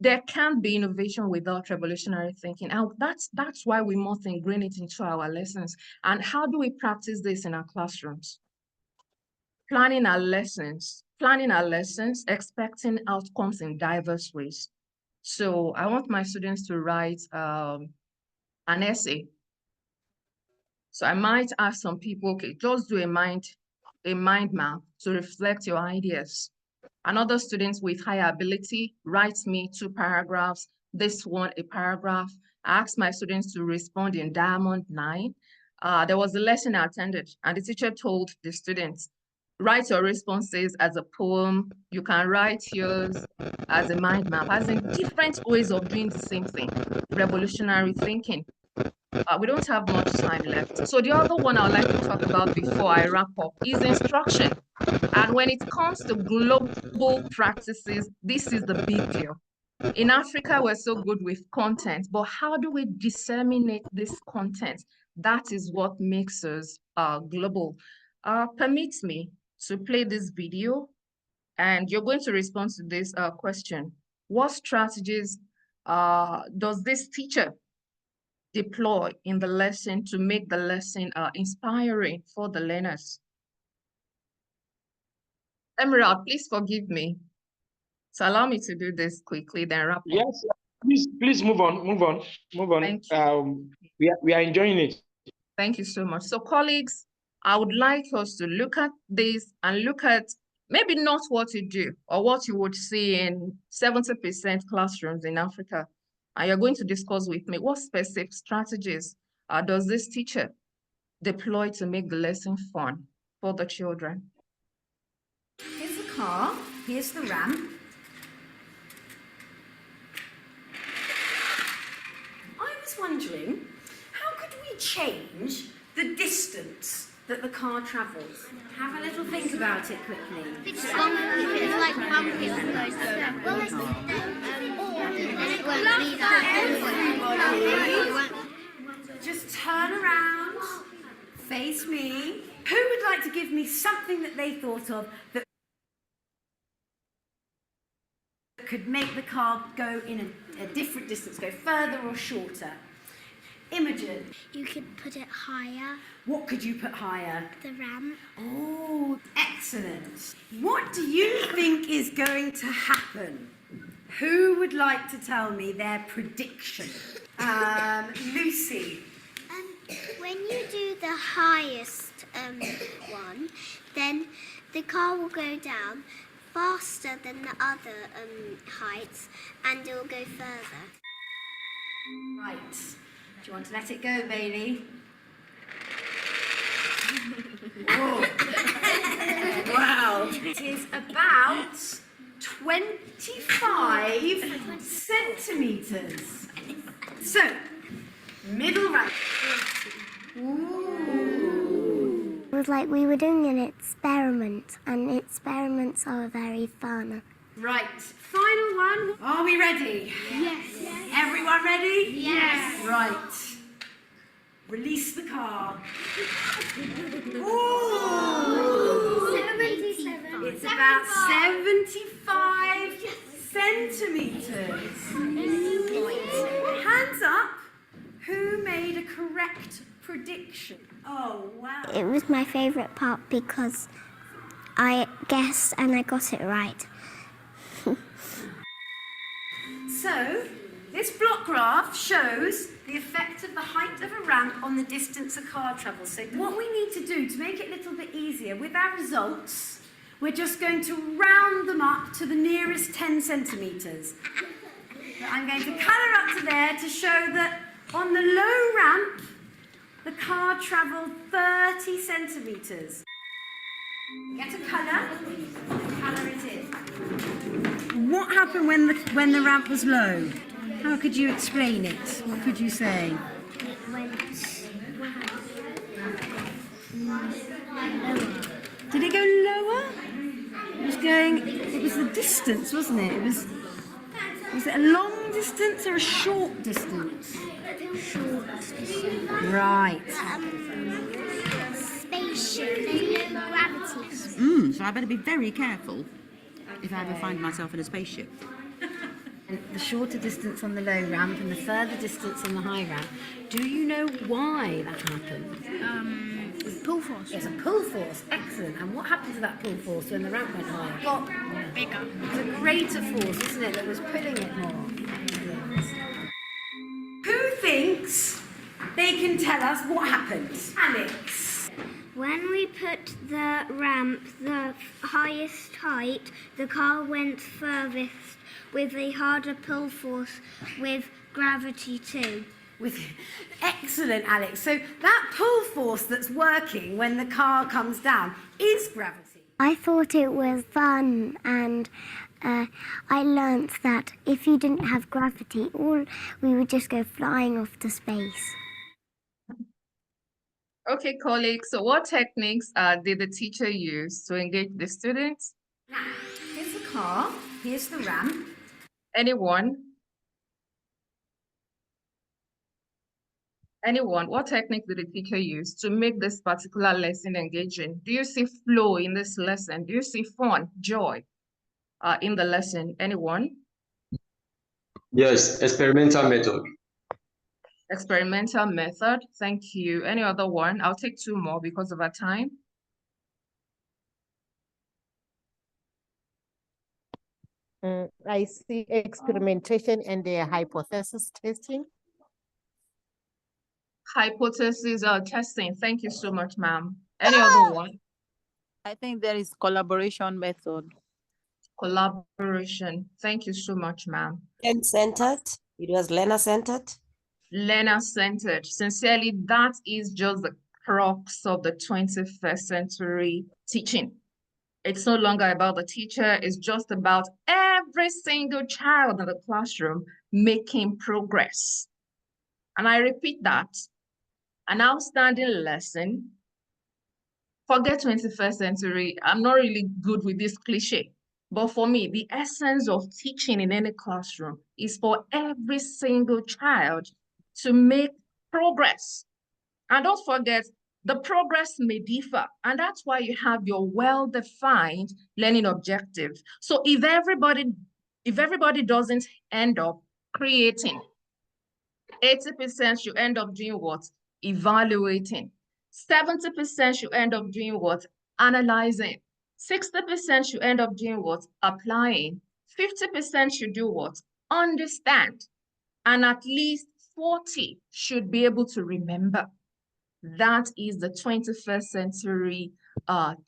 There can't be innovation without revolutionary thinking. And that's why we must ingrain it into our lessons. And how do we practice this in our classrooms? Planning our lessons, expecting outcomes in diverse ways. So I want my students to write an essay. So I might ask some people, okay, just do a mind map to reflect your ideas. Another student with higher ability writes me 2 paragraphs, this one a paragraph. I asked my students to respond in Diamond 9. There was a lesson I attended, and the teacher told the students, write your responses as a poem. You can write yours as a mind map, as in different ways of doing the same thing. Revolutionary thinking. We don't have much time left. So the other one I would like to talk about before I wrap up is instruction. And when it comes to global practices, this is the big deal. In Africa, we're so good with content, but how do we disseminate this content? That is what makes us global. Permit me to play this video, and you're going to respond to this question. What strategies does this teacher deploy in the lesson to make the lesson inspiring for the learners? Emerald, please forgive me. So allow me to do this quickly, then wrap up. Yes, please move on. Thank you. We are enjoying it. Thank you so much. So colleagues, I would like us to look at this and look at maybe not what you do or what you would see in 70% classrooms in Africa. And you're going to discuss with me what specific strategies does this teacher deploy to make the lesson fun for the children. Here's the car, here's the ramp. I was wondering, how could we change the distance that the car travels? Have a little think about it quickly. It's like bumpy on those Just turn around, face me. Who would like to give me something that they thought of that could make the car go in a different distance, go further or shorter? Imogen? You could put it higher, What could you put higher? the ramp. Oh, excellent. What do you think is going to happen? Who would like to tell me their prediction? Lucy. When you do the highest one, then the car will go down faster than the other heights, and it will go further. Right. Do you want to let it go, Bailey? Whoa. Wow. It is about 25 centimetres. So, middle rank. Ooh. It was like we were doing an experiment, and experiments are very fun. Right, final one. Are we ready? Yes. Everyone ready? Yes. Right. Release the car. Ooh. 77. It's about 75 centimetres. Hands up. Who made a correct prediction? Oh, wow. It was my favourite part because I guessed and I got it right. So, this block graph shows the effect of the height of a ramp on the distance a car travels. So what we need to do to make it a little bit easier with our results, we're just going to round them up to the nearest 10 centimetres. So I'm going to colour up to there to show that on the low ramp, the car travelled 30 centimetres. Get a colour, colour it in. What happened when the ramp was low? How could you explain it? What could you say? It went lower. Did it go lower? It was the distance, wasn't it? Was it a long distance or a short distance? Short. Right. Spaceship, there's no gravity. So I better be very careful if I ever find myself in a spaceship. And the shorter distance on the low ramp and the further distance on the high ramp. Do you know why that happened? Pull force. It's a pull force. Excellent. And what happened to that pull force when the ramp went higher? Got bigger. It was a greater force, isn't it, that was pulling it more? Excellent. Who thinks they can tell us what happened? Alex. When we put the ramp the highest height, the car went furthest with a harder pull force with gravity too. Excellent, Alex. So that pull force that's working when the car comes down is gravity. I thought it was fun, and I learnt that if you didn't have gravity, we would just go flying off to space. Okay, colleagues, so what techniques did the teacher use to engage the students? Now, here's the car, here's the ramp. Anyone? Anyone, what technique did the teacher use to make this particular lesson engaging? Do you see flow in this lesson? Do you see fun, joy in the lesson? Anyone? Yes, experimental method. Experimental method, thank you. Any other one? I'll take two more because of our time. I see experimentation and hypothesis testing. Hypothesis testing, thank you so much, ma'am. Any other one? I think there is collaboration method. Collaboration, thank you so much, ma'am. Learner-centered, it was learner-centered. Learner-centered, sincerely, that is just the crux of the 21st century teaching. It's no longer about the teacher, it's just about every single child in the classroom making progress. And I repeat that, an outstanding lesson. Forget 21st century, I'm not really good with this cliche, but for me, the essence of teaching in any classroom is for every single child to make progress. And don't forget, the progress may differ, and that's why you have your well-defined learning objectives. So if everybody doesn't end up creating 80% you end up doing what? Evaluating. 70% you end up doing what? Analyzing. 60% you end up doing what? Applying. 50% should do what? Understand. And at least 40 should be able to remember. That is the 21st century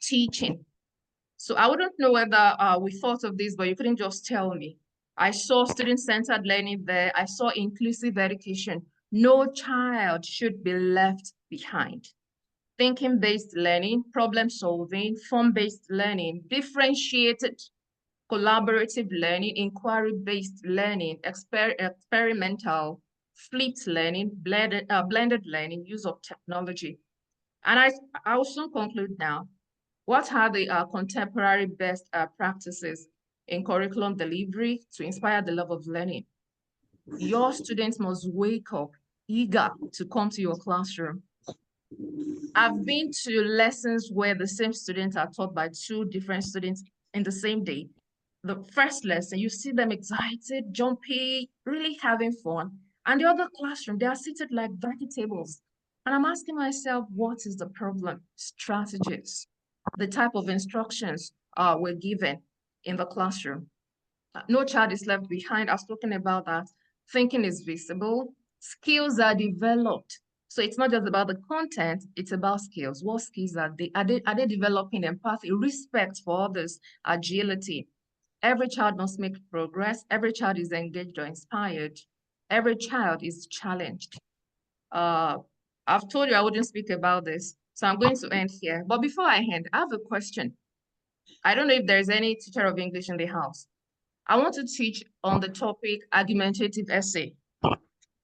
teaching. So I wouldn't know whether we thought of this, but you couldn't just tell me. I saw student-centered learning there. I saw inclusive education. No child should be left behind. Thinking-based learning, problem-solving, form-based learning, differentiated, collaborative learning, inquiry-based learning, experimental, flipped learning, blended learning, use of technology. And I will soon conclude now. What are the contemporary best practices in curriculum delivery to inspire the love of learning? Your students must wake up eager to come to your classroom. I've been to lessons where the same students are taught by two different students in the same day. The first lesson, you see them excited, jumpy, really having fun. And the other classroom, they are seated like vegetables. And I'm asking myself, what is the problem? Strategies. The type of instructions were given in the classroom. No child is left behind. I've spoken about that. Thinking is visible. Skills are developed. So it's not just about the content, it's about skills. What skills are they? Are they developing empathy, respect for others, agility? Every child must make progress. Every child is engaged or inspired. Every child is challenged. I've told you I wouldn't speak about this, so I'm going to end here. But before I end, I have a question. I don't know if there's any teacher of English in the house. I want to teach on the topic argumentative essay.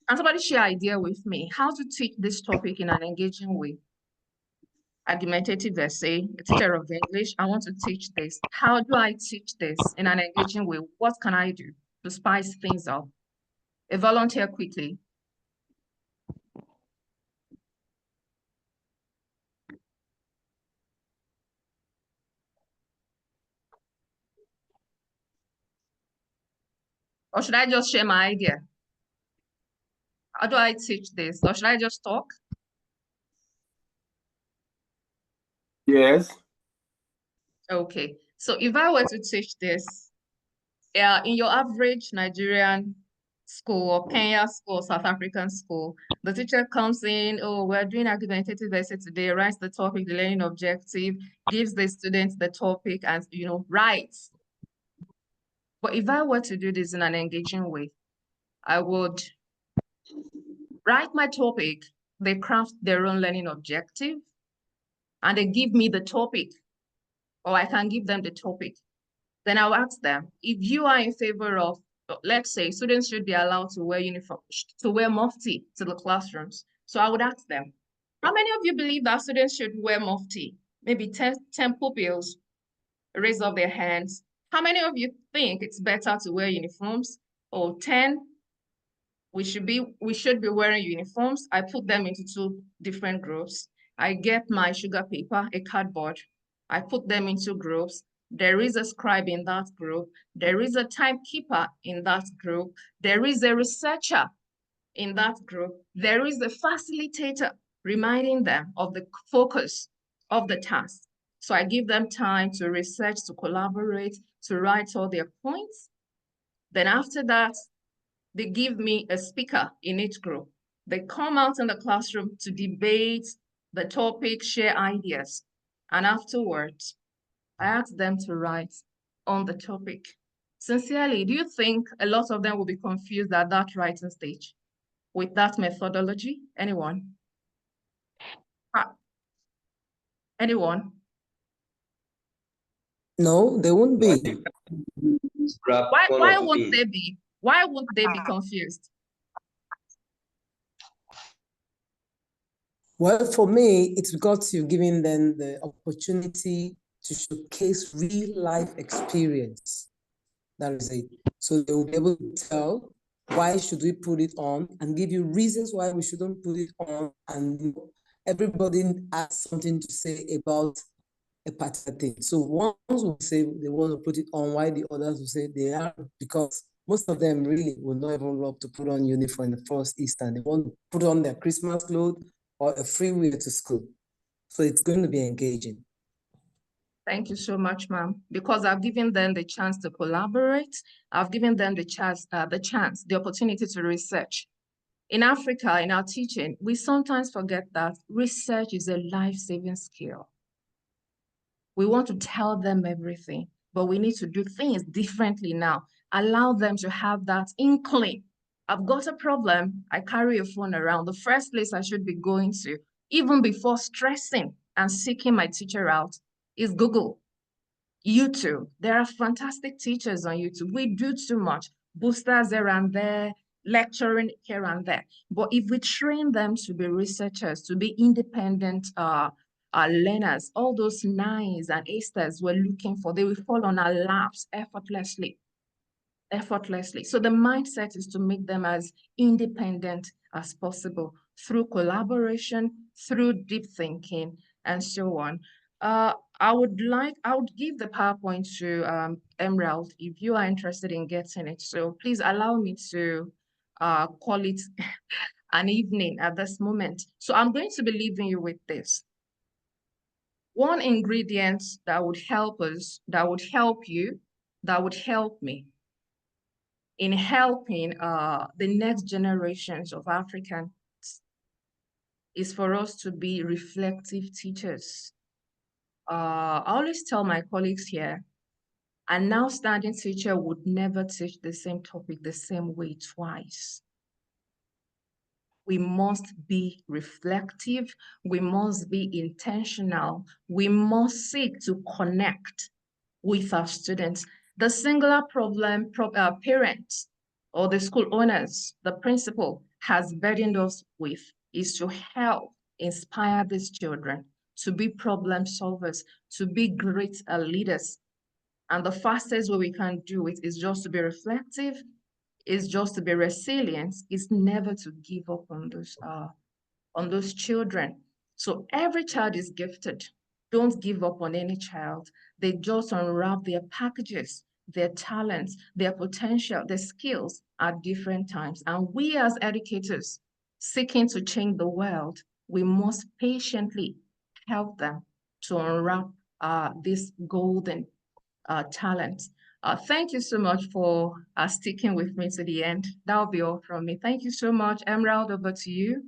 Can somebody share idea with me how to teach this topic in an engaging way? Argumentative essay, a teacher of English, I want to teach this. How do I teach this in an engaging way? What can I do to spice things up? A volunteer quickly. Or should I just share my idea? How do I teach this? Or should I just talk? Yes. Okay, so if I were to teach this, in your average Nigerian school or Kenya school, South African school, the teacher comes in, oh, we're doing argumentative essay today, writes the topic, the learning objective, gives the students the topic and, writes. But if I were to do this in an engaging way, I would write my topic, they craft their own learning objective, and they give me the topic, or I can give them the topic. Then I'll ask them, if you are in favor of, let's say, students should be allowed to wear mufti to the classrooms. So I would ask them, how many of you believe that students should wear mufti? Maybe 10 pupils raise up their hands. How many of you think it's better to wear uniforms? Or 10, we should be wearing uniforms. I put them into two different groups. I get my sugar paper, a cardboard. I put them into groups. There is a scribe in that group. There is a timekeeper in that group. There is a researcher in that group. There is a facilitator reminding them of the focus of the task. So I give them time to research, to collaborate, to write all their points. Then after that, they give me a speaker in each group. They come out in the classroom to debate the topic, share ideas. And afterwards, I ask them to write on the topic. Sincerely, do you think a lot of them will be confused at that writing stage with that methodology? Anyone? Anyone? No, they won't be. Why won't they be? Why won't they be confused? Well, for me, it's because you're giving them the opportunity to showcase real life experience. That is it. So they will be able to tell why should we put it on and give you reasons why we shouldn't put it on. And everybody has something to say about a particular thing. So ones will say they want to put it on, while the others will say they are because Most of them really will not even love to put on uniform the first Easter. They want to put on their Christmas clothes or a free wear to school. So it's going to be engaging. Thank you so much, ma'am. Because I've given them the chance to collaborate. I've given them the the opportunity to research. In Africa, in our teaching, we sometimes forget that research is a life-saving skill. We want to tell them everything, but we need to do things differently now. Allow them to have that inkling. I've got a problem. I carry a phone around. The first place I should be going to, even before stressing and seeking my teacher out, is Google, YouTube. There are fantastic teachers on YouTube. We do too much. Boosters here and there, lecturing here and there. But if we train them to be researchers, to be independent learners, all those 9s and 8s we're looking for, they will fall on our laps effortlessly. So the mindset is to make them as independent as possible through collaboration, through deep thinking, and so on. I would give the PowerPoint to Emerald if you are interested in getting it. So please allow me to call it an evening at this moment. So I'm going to be leaving you with this. One ingredient that would help us, that would help you, that would help me in helping the next generations of Africans is for us to be reflective teachers. I always tell my colleagues here, an now standing teacher would never teach the same topic the same way twice. We must be reflective. We must be intentional. We must seek to connect with our students. The singular problem parents or the school owners, the principal has burdened us with is to help inspire these children to be problem solvers, to be great leaders. And the fastest way we can do it is just to be reflective, is just to be resilient, is never to give up on those children. So every child is gifted. Don't give up on any child. They just unwrap their packages, their talents, their potential, their skills at different times. And we as educators seeking to change the world, we must patiently help them to unwrap this golden talent. Thank you so much for sticking with me to the end. That'll be all from me. Thank you so much. Emerald, over to you.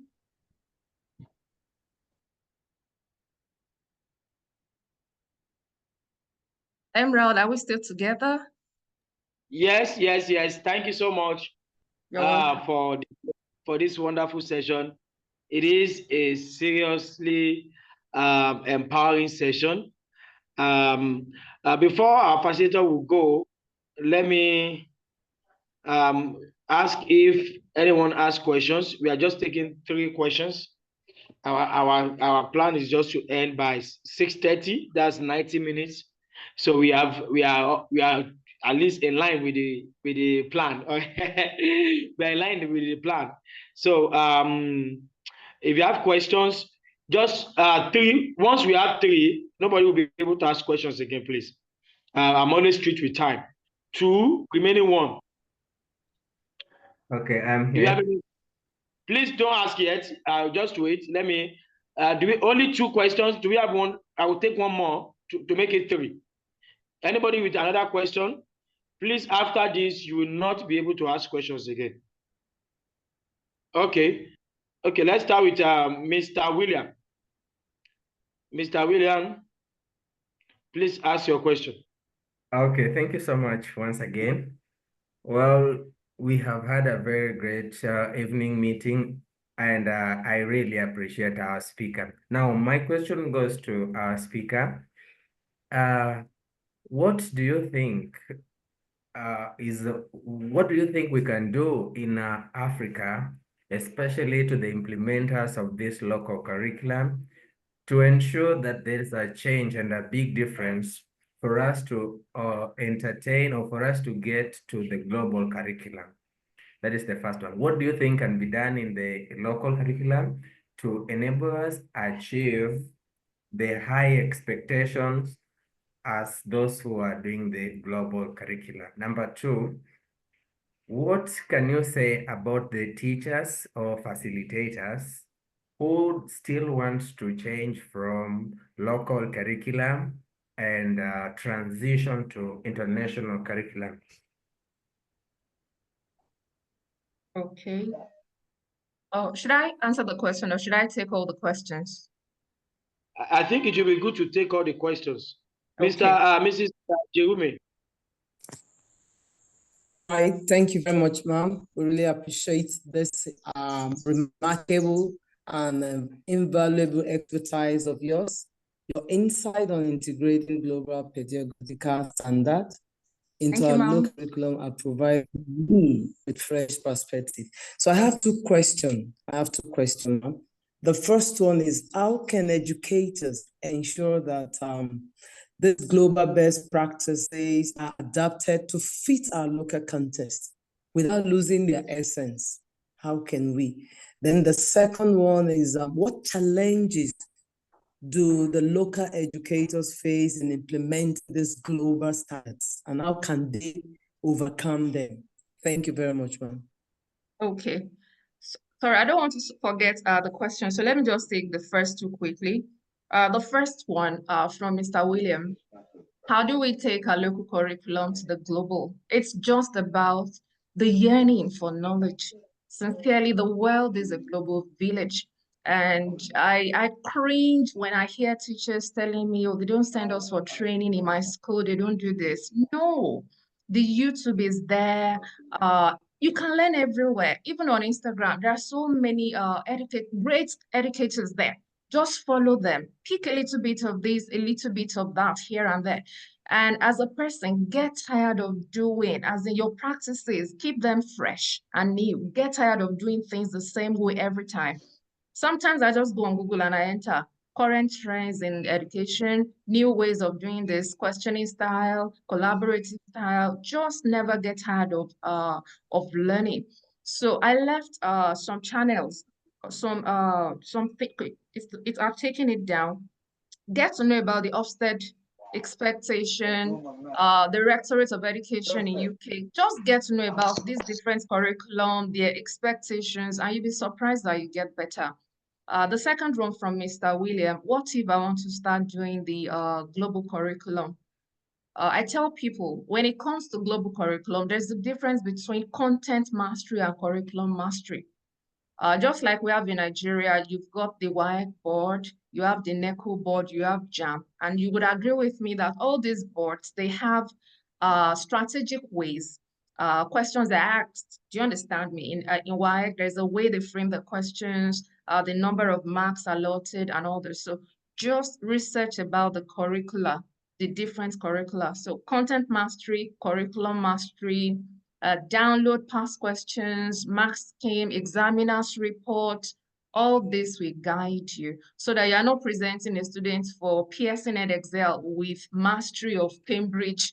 Emerald, are we still together? Yes. Thank you so much for this wonderful session. It is a seriously empowering session. Before our facilitator will go, let me ask if anyone has questions. We are just taking 3 questions. Our plan is just to end by 6:30. That's 90 minutes. So we are at least in line with the plan. We're in line with the plan. So if you have questions, just 3. Once we have 3, nobody will be able to ask questions again, please. I'm always strict with time. 2, remaining 1. Okay, I'm Do you have here. any? Please don't ask yet. I'll just wait. Let me. Do we only 2 questions? Do we have 1? I will take 1 more to make it 3. Anybody with another question? Please, after this, you will not be able to ask questions again. Okay. Let's start with Mr. William. Mr. William, please ask your question. Okay, thank you so much once again. Well, we have had a very great evening meeting, and I really appreciate our speaker. Now, my question goes to our speaker. What do you think what do you think we can do in Africa, especially to the implementers of this local curriculum, to ensure that there is a change and a big difference for us to entertain or for us to get to the global curriculum? That is the first one. What do you think can be done in the local curriculum to enable us achieve the high expectations as those who are doing the global curriculum? Number 2, what can you say about the teachers or facilitators who still want to change from local curriculum and transition to international curriculum? Okay. Oh, should I answer the question or should I take all the questions? I think it will be good to take all the questions. Okay. Mrs. Jerume. All right, thank you very much, ma'am. We really appreciate this remarkable and invaluable expertise of yours. Your insight on integrating global pedagogical standards into Thank you, our ma'am. local curriculum and provide me with fresh perspective. So I have two questions. Ma'am. The first one is, how can educators ensure that these global best practices are adapted to fit our local context without losing their essence? How can we? Then the second one is, what challenges do the local educators face in implementing these global standards, and how can they overcome them? Thank you very much, ma'am. Okay. Sorry, I don't want to forget the question. So let me just take the first two quickly. The first one from Mr. William. How do we take our local curriculum to the global? It's just about the yearning for knowledge. Sincerely, the world is a global village. And I cringe when I hear teachers telling me, oh, they don't send us for training in my school, they don't do this. No, the YouTube is there. You can learn everywhere, even on Instagram. There are so many great educators there. Just follow them. Pick a little bit of this, a little bit of that here and there. And as a person, get tired of doing, as in your practices, keep them fresh and new. Get tired of doing things the same way every time. Sometimes I just go on Google and I enter current trends in education, new ways of doing this, questioning style, collaborative style. Just never get tired of learning. So I left some channels, I've taken it down. Get to know about the Ofsted expectation, the Rectorate of Education in UK. Just get to know about these different curriculum, their expectations, and you'll be surprised that you get better. The second one from Mr. William, what if I want to start doing the global curriculum? I tell people, when it comes to global curriculum, there's a difference between content mastery and curriculum mastery. Just like we have in Nigeria, you've got the WAEC board, you have the NECO board, you have JAM, and you would agree with me that all these boards, they have strategic ways. Questions are asked. Do you understand me? In WAEC, there's a way they frame the questions, the number of marks allotted, and all this. So just research about the curricula, the different curricula. So content mastery, curriculum mastery, download past questions, mark scheme, examiner's report. All this will guide you so that you're not presenting a student for Pearson and Excel with mastery of Cambridge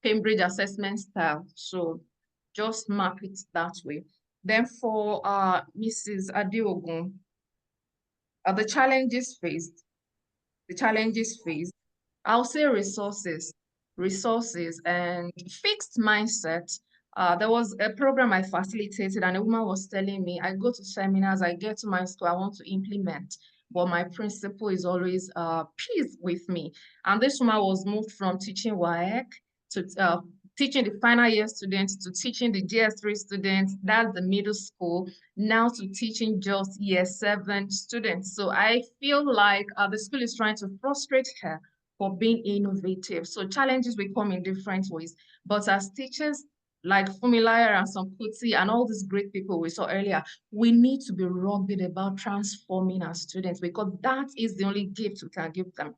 assessment style. So just mark it that way. Then for Mrs. Adiogun, the challenges faced, I'll say resources and fixed mindset. There was a program I facilitated and a woman was telling me, I go to seminars, I get to my school, I want to implement, but my principal is always pleased with me. And this woman was moved from teaching WAEC to teaching the final year students to teaching the GS3 students, that's the middle school, now to teaching just year 7 students. So I feel like the school is trying to frustrate her for being innovative. So challenges will come in different ways. But as teachers, like Fumilayo and Kuti and all these great people we saw earlier, we need to be rugged about transforming our students because that is the only gift we can give them.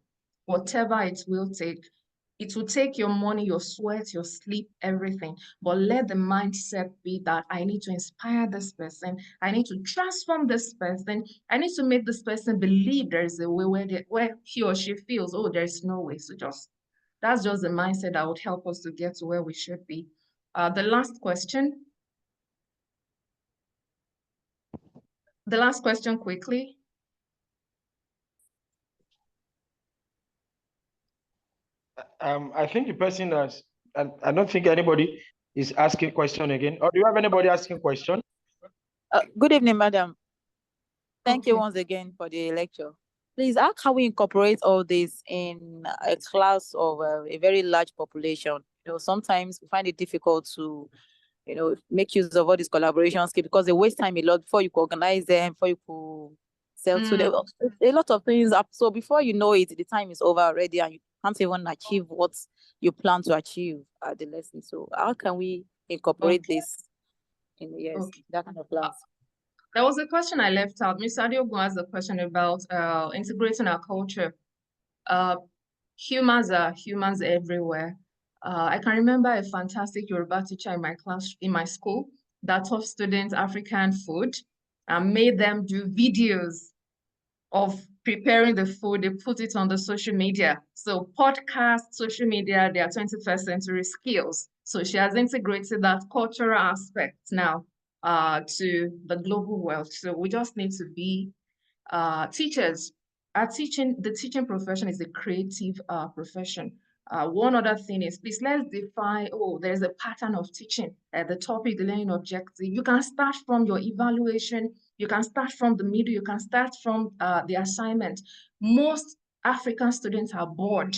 Whatever it will take. It will take your money, your sweat, your sleep, everything. But let the mindset be that I need to inspire this person. I need to transform this person. I need to make this person believe there is a way where he or she feels, oh, there's no way. So that's just the mindset that would help us to get to where we should be. The last question. The last question quickly. I think the person has, I don't think anybody is asking question again. Or do you have anybody asking question? Good evening, madam. Thank you once again for the lecture. Please, how can we incorporate all this in a class of a very large population? Sometimes we find it difficult to, make use of all these collaboration skills because they waste time a lot before you could organize them, before you could sell to them. A lot of things up. So before you know it, the time is over already and you can't even achieve what you plan to achieve at the lesson. So how can we incorporate this in that kind of class? There was a question I left out. Ms. Adiogun has a question about integrating our culture. Humans are humans everywhere. I can remember a fantastic Yoruba teacher in my class, in my school, that taught students African food and made them do videos of preparing the food. They put it on the social media. So podcast, social media, they are 21st century skills. So she has integrated that cultural aspect now to the global world. So we just need to be teachers. The teaching profession is a creative profession. One other thing is, please let's define, there's a pattern of teaching. The topic, the learning objective. You can start from your evaluation. You can start from the middle. You can start from the assignment. Most African students are bored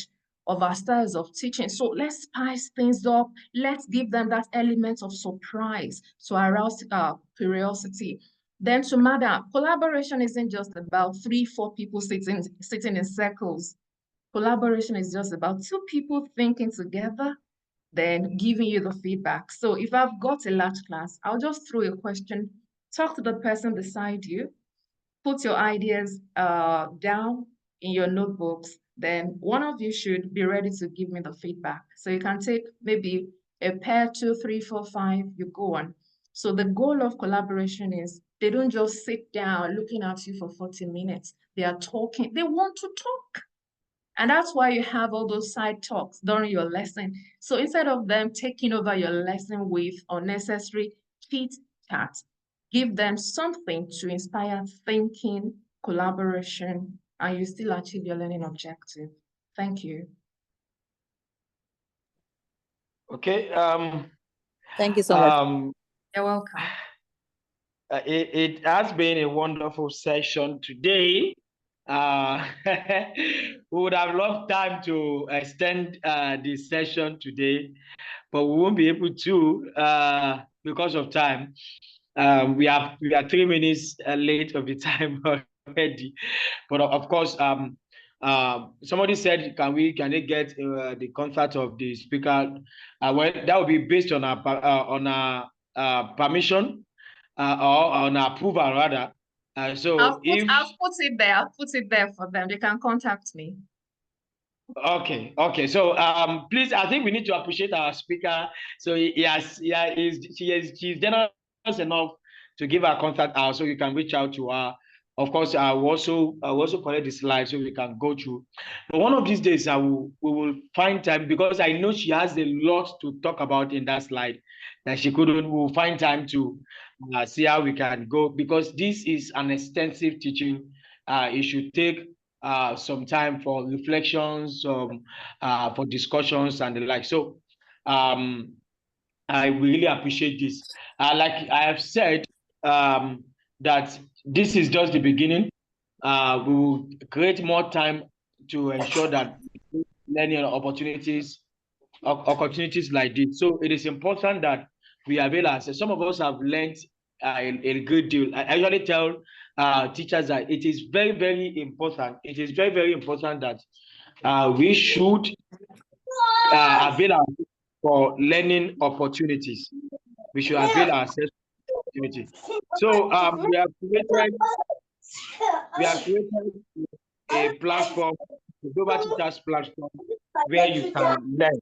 of our styles of teaching. So let's spice things up. Let's give them that element of surprise to arouse curiosity. Then to madam, collaboration isn't just about 3-4 people sitting in circles. Collaboration is just about 2 people thinking together, then giving you the feedback. So if I've got a large class, I'll just throw a question, talk to the person beside you, put your ideas down in your notebooks, then one of you should be ready to give me the feedback. So you can take maybe a pair, 2, 3, 4, 5, you go on. So the goal of collaboration is they don't just sit down looking at you for 40 minutes. They are talking, they want to talk. And that's why you have all those side talks during your lesson. So instead of them taking over your lesson with unnecessary chit chat, give them something to inspire thinking, collaboration, and you still achieve your learning objective. Thank you. Okay. Thank you so much. You're welcome. It has been a wonderful session today. We would have loved time to extend this session today, but we won't be able to because of time. We are 3 minutes late of the time already. But of course, somebody said, can they get the contact of the speaker? Well, that will be based on our permission or on approval rather. So I'll put it there. I'll put it there for them. They can contact me. Okay. So please, I think we need to appreciate our speaker. So she's generous enough to give her contact out, so you can reach out to her. Of course, I will also collect the slide so we can go through. But one of these days, we will find time, because I know she has a lot to talk about in that slide that she couldn't. We'll find time to see how we can go, because this is an extensive teaching. It should take some time for reflections, for discussions and the like. So I really appreciate this. Like I have said, that this is just the beginning. We will create more time to ensure that learning opportunities like this. So it is important that we avail ourselves. Some of us have learned a good deal. I usually tell teachers that it is very, very important. It is very, very important that we should avail ourselves for learning opportunities. We should avail ourselves for opportunities. So we have created a platform, the Global Teachers platform, where you can learn.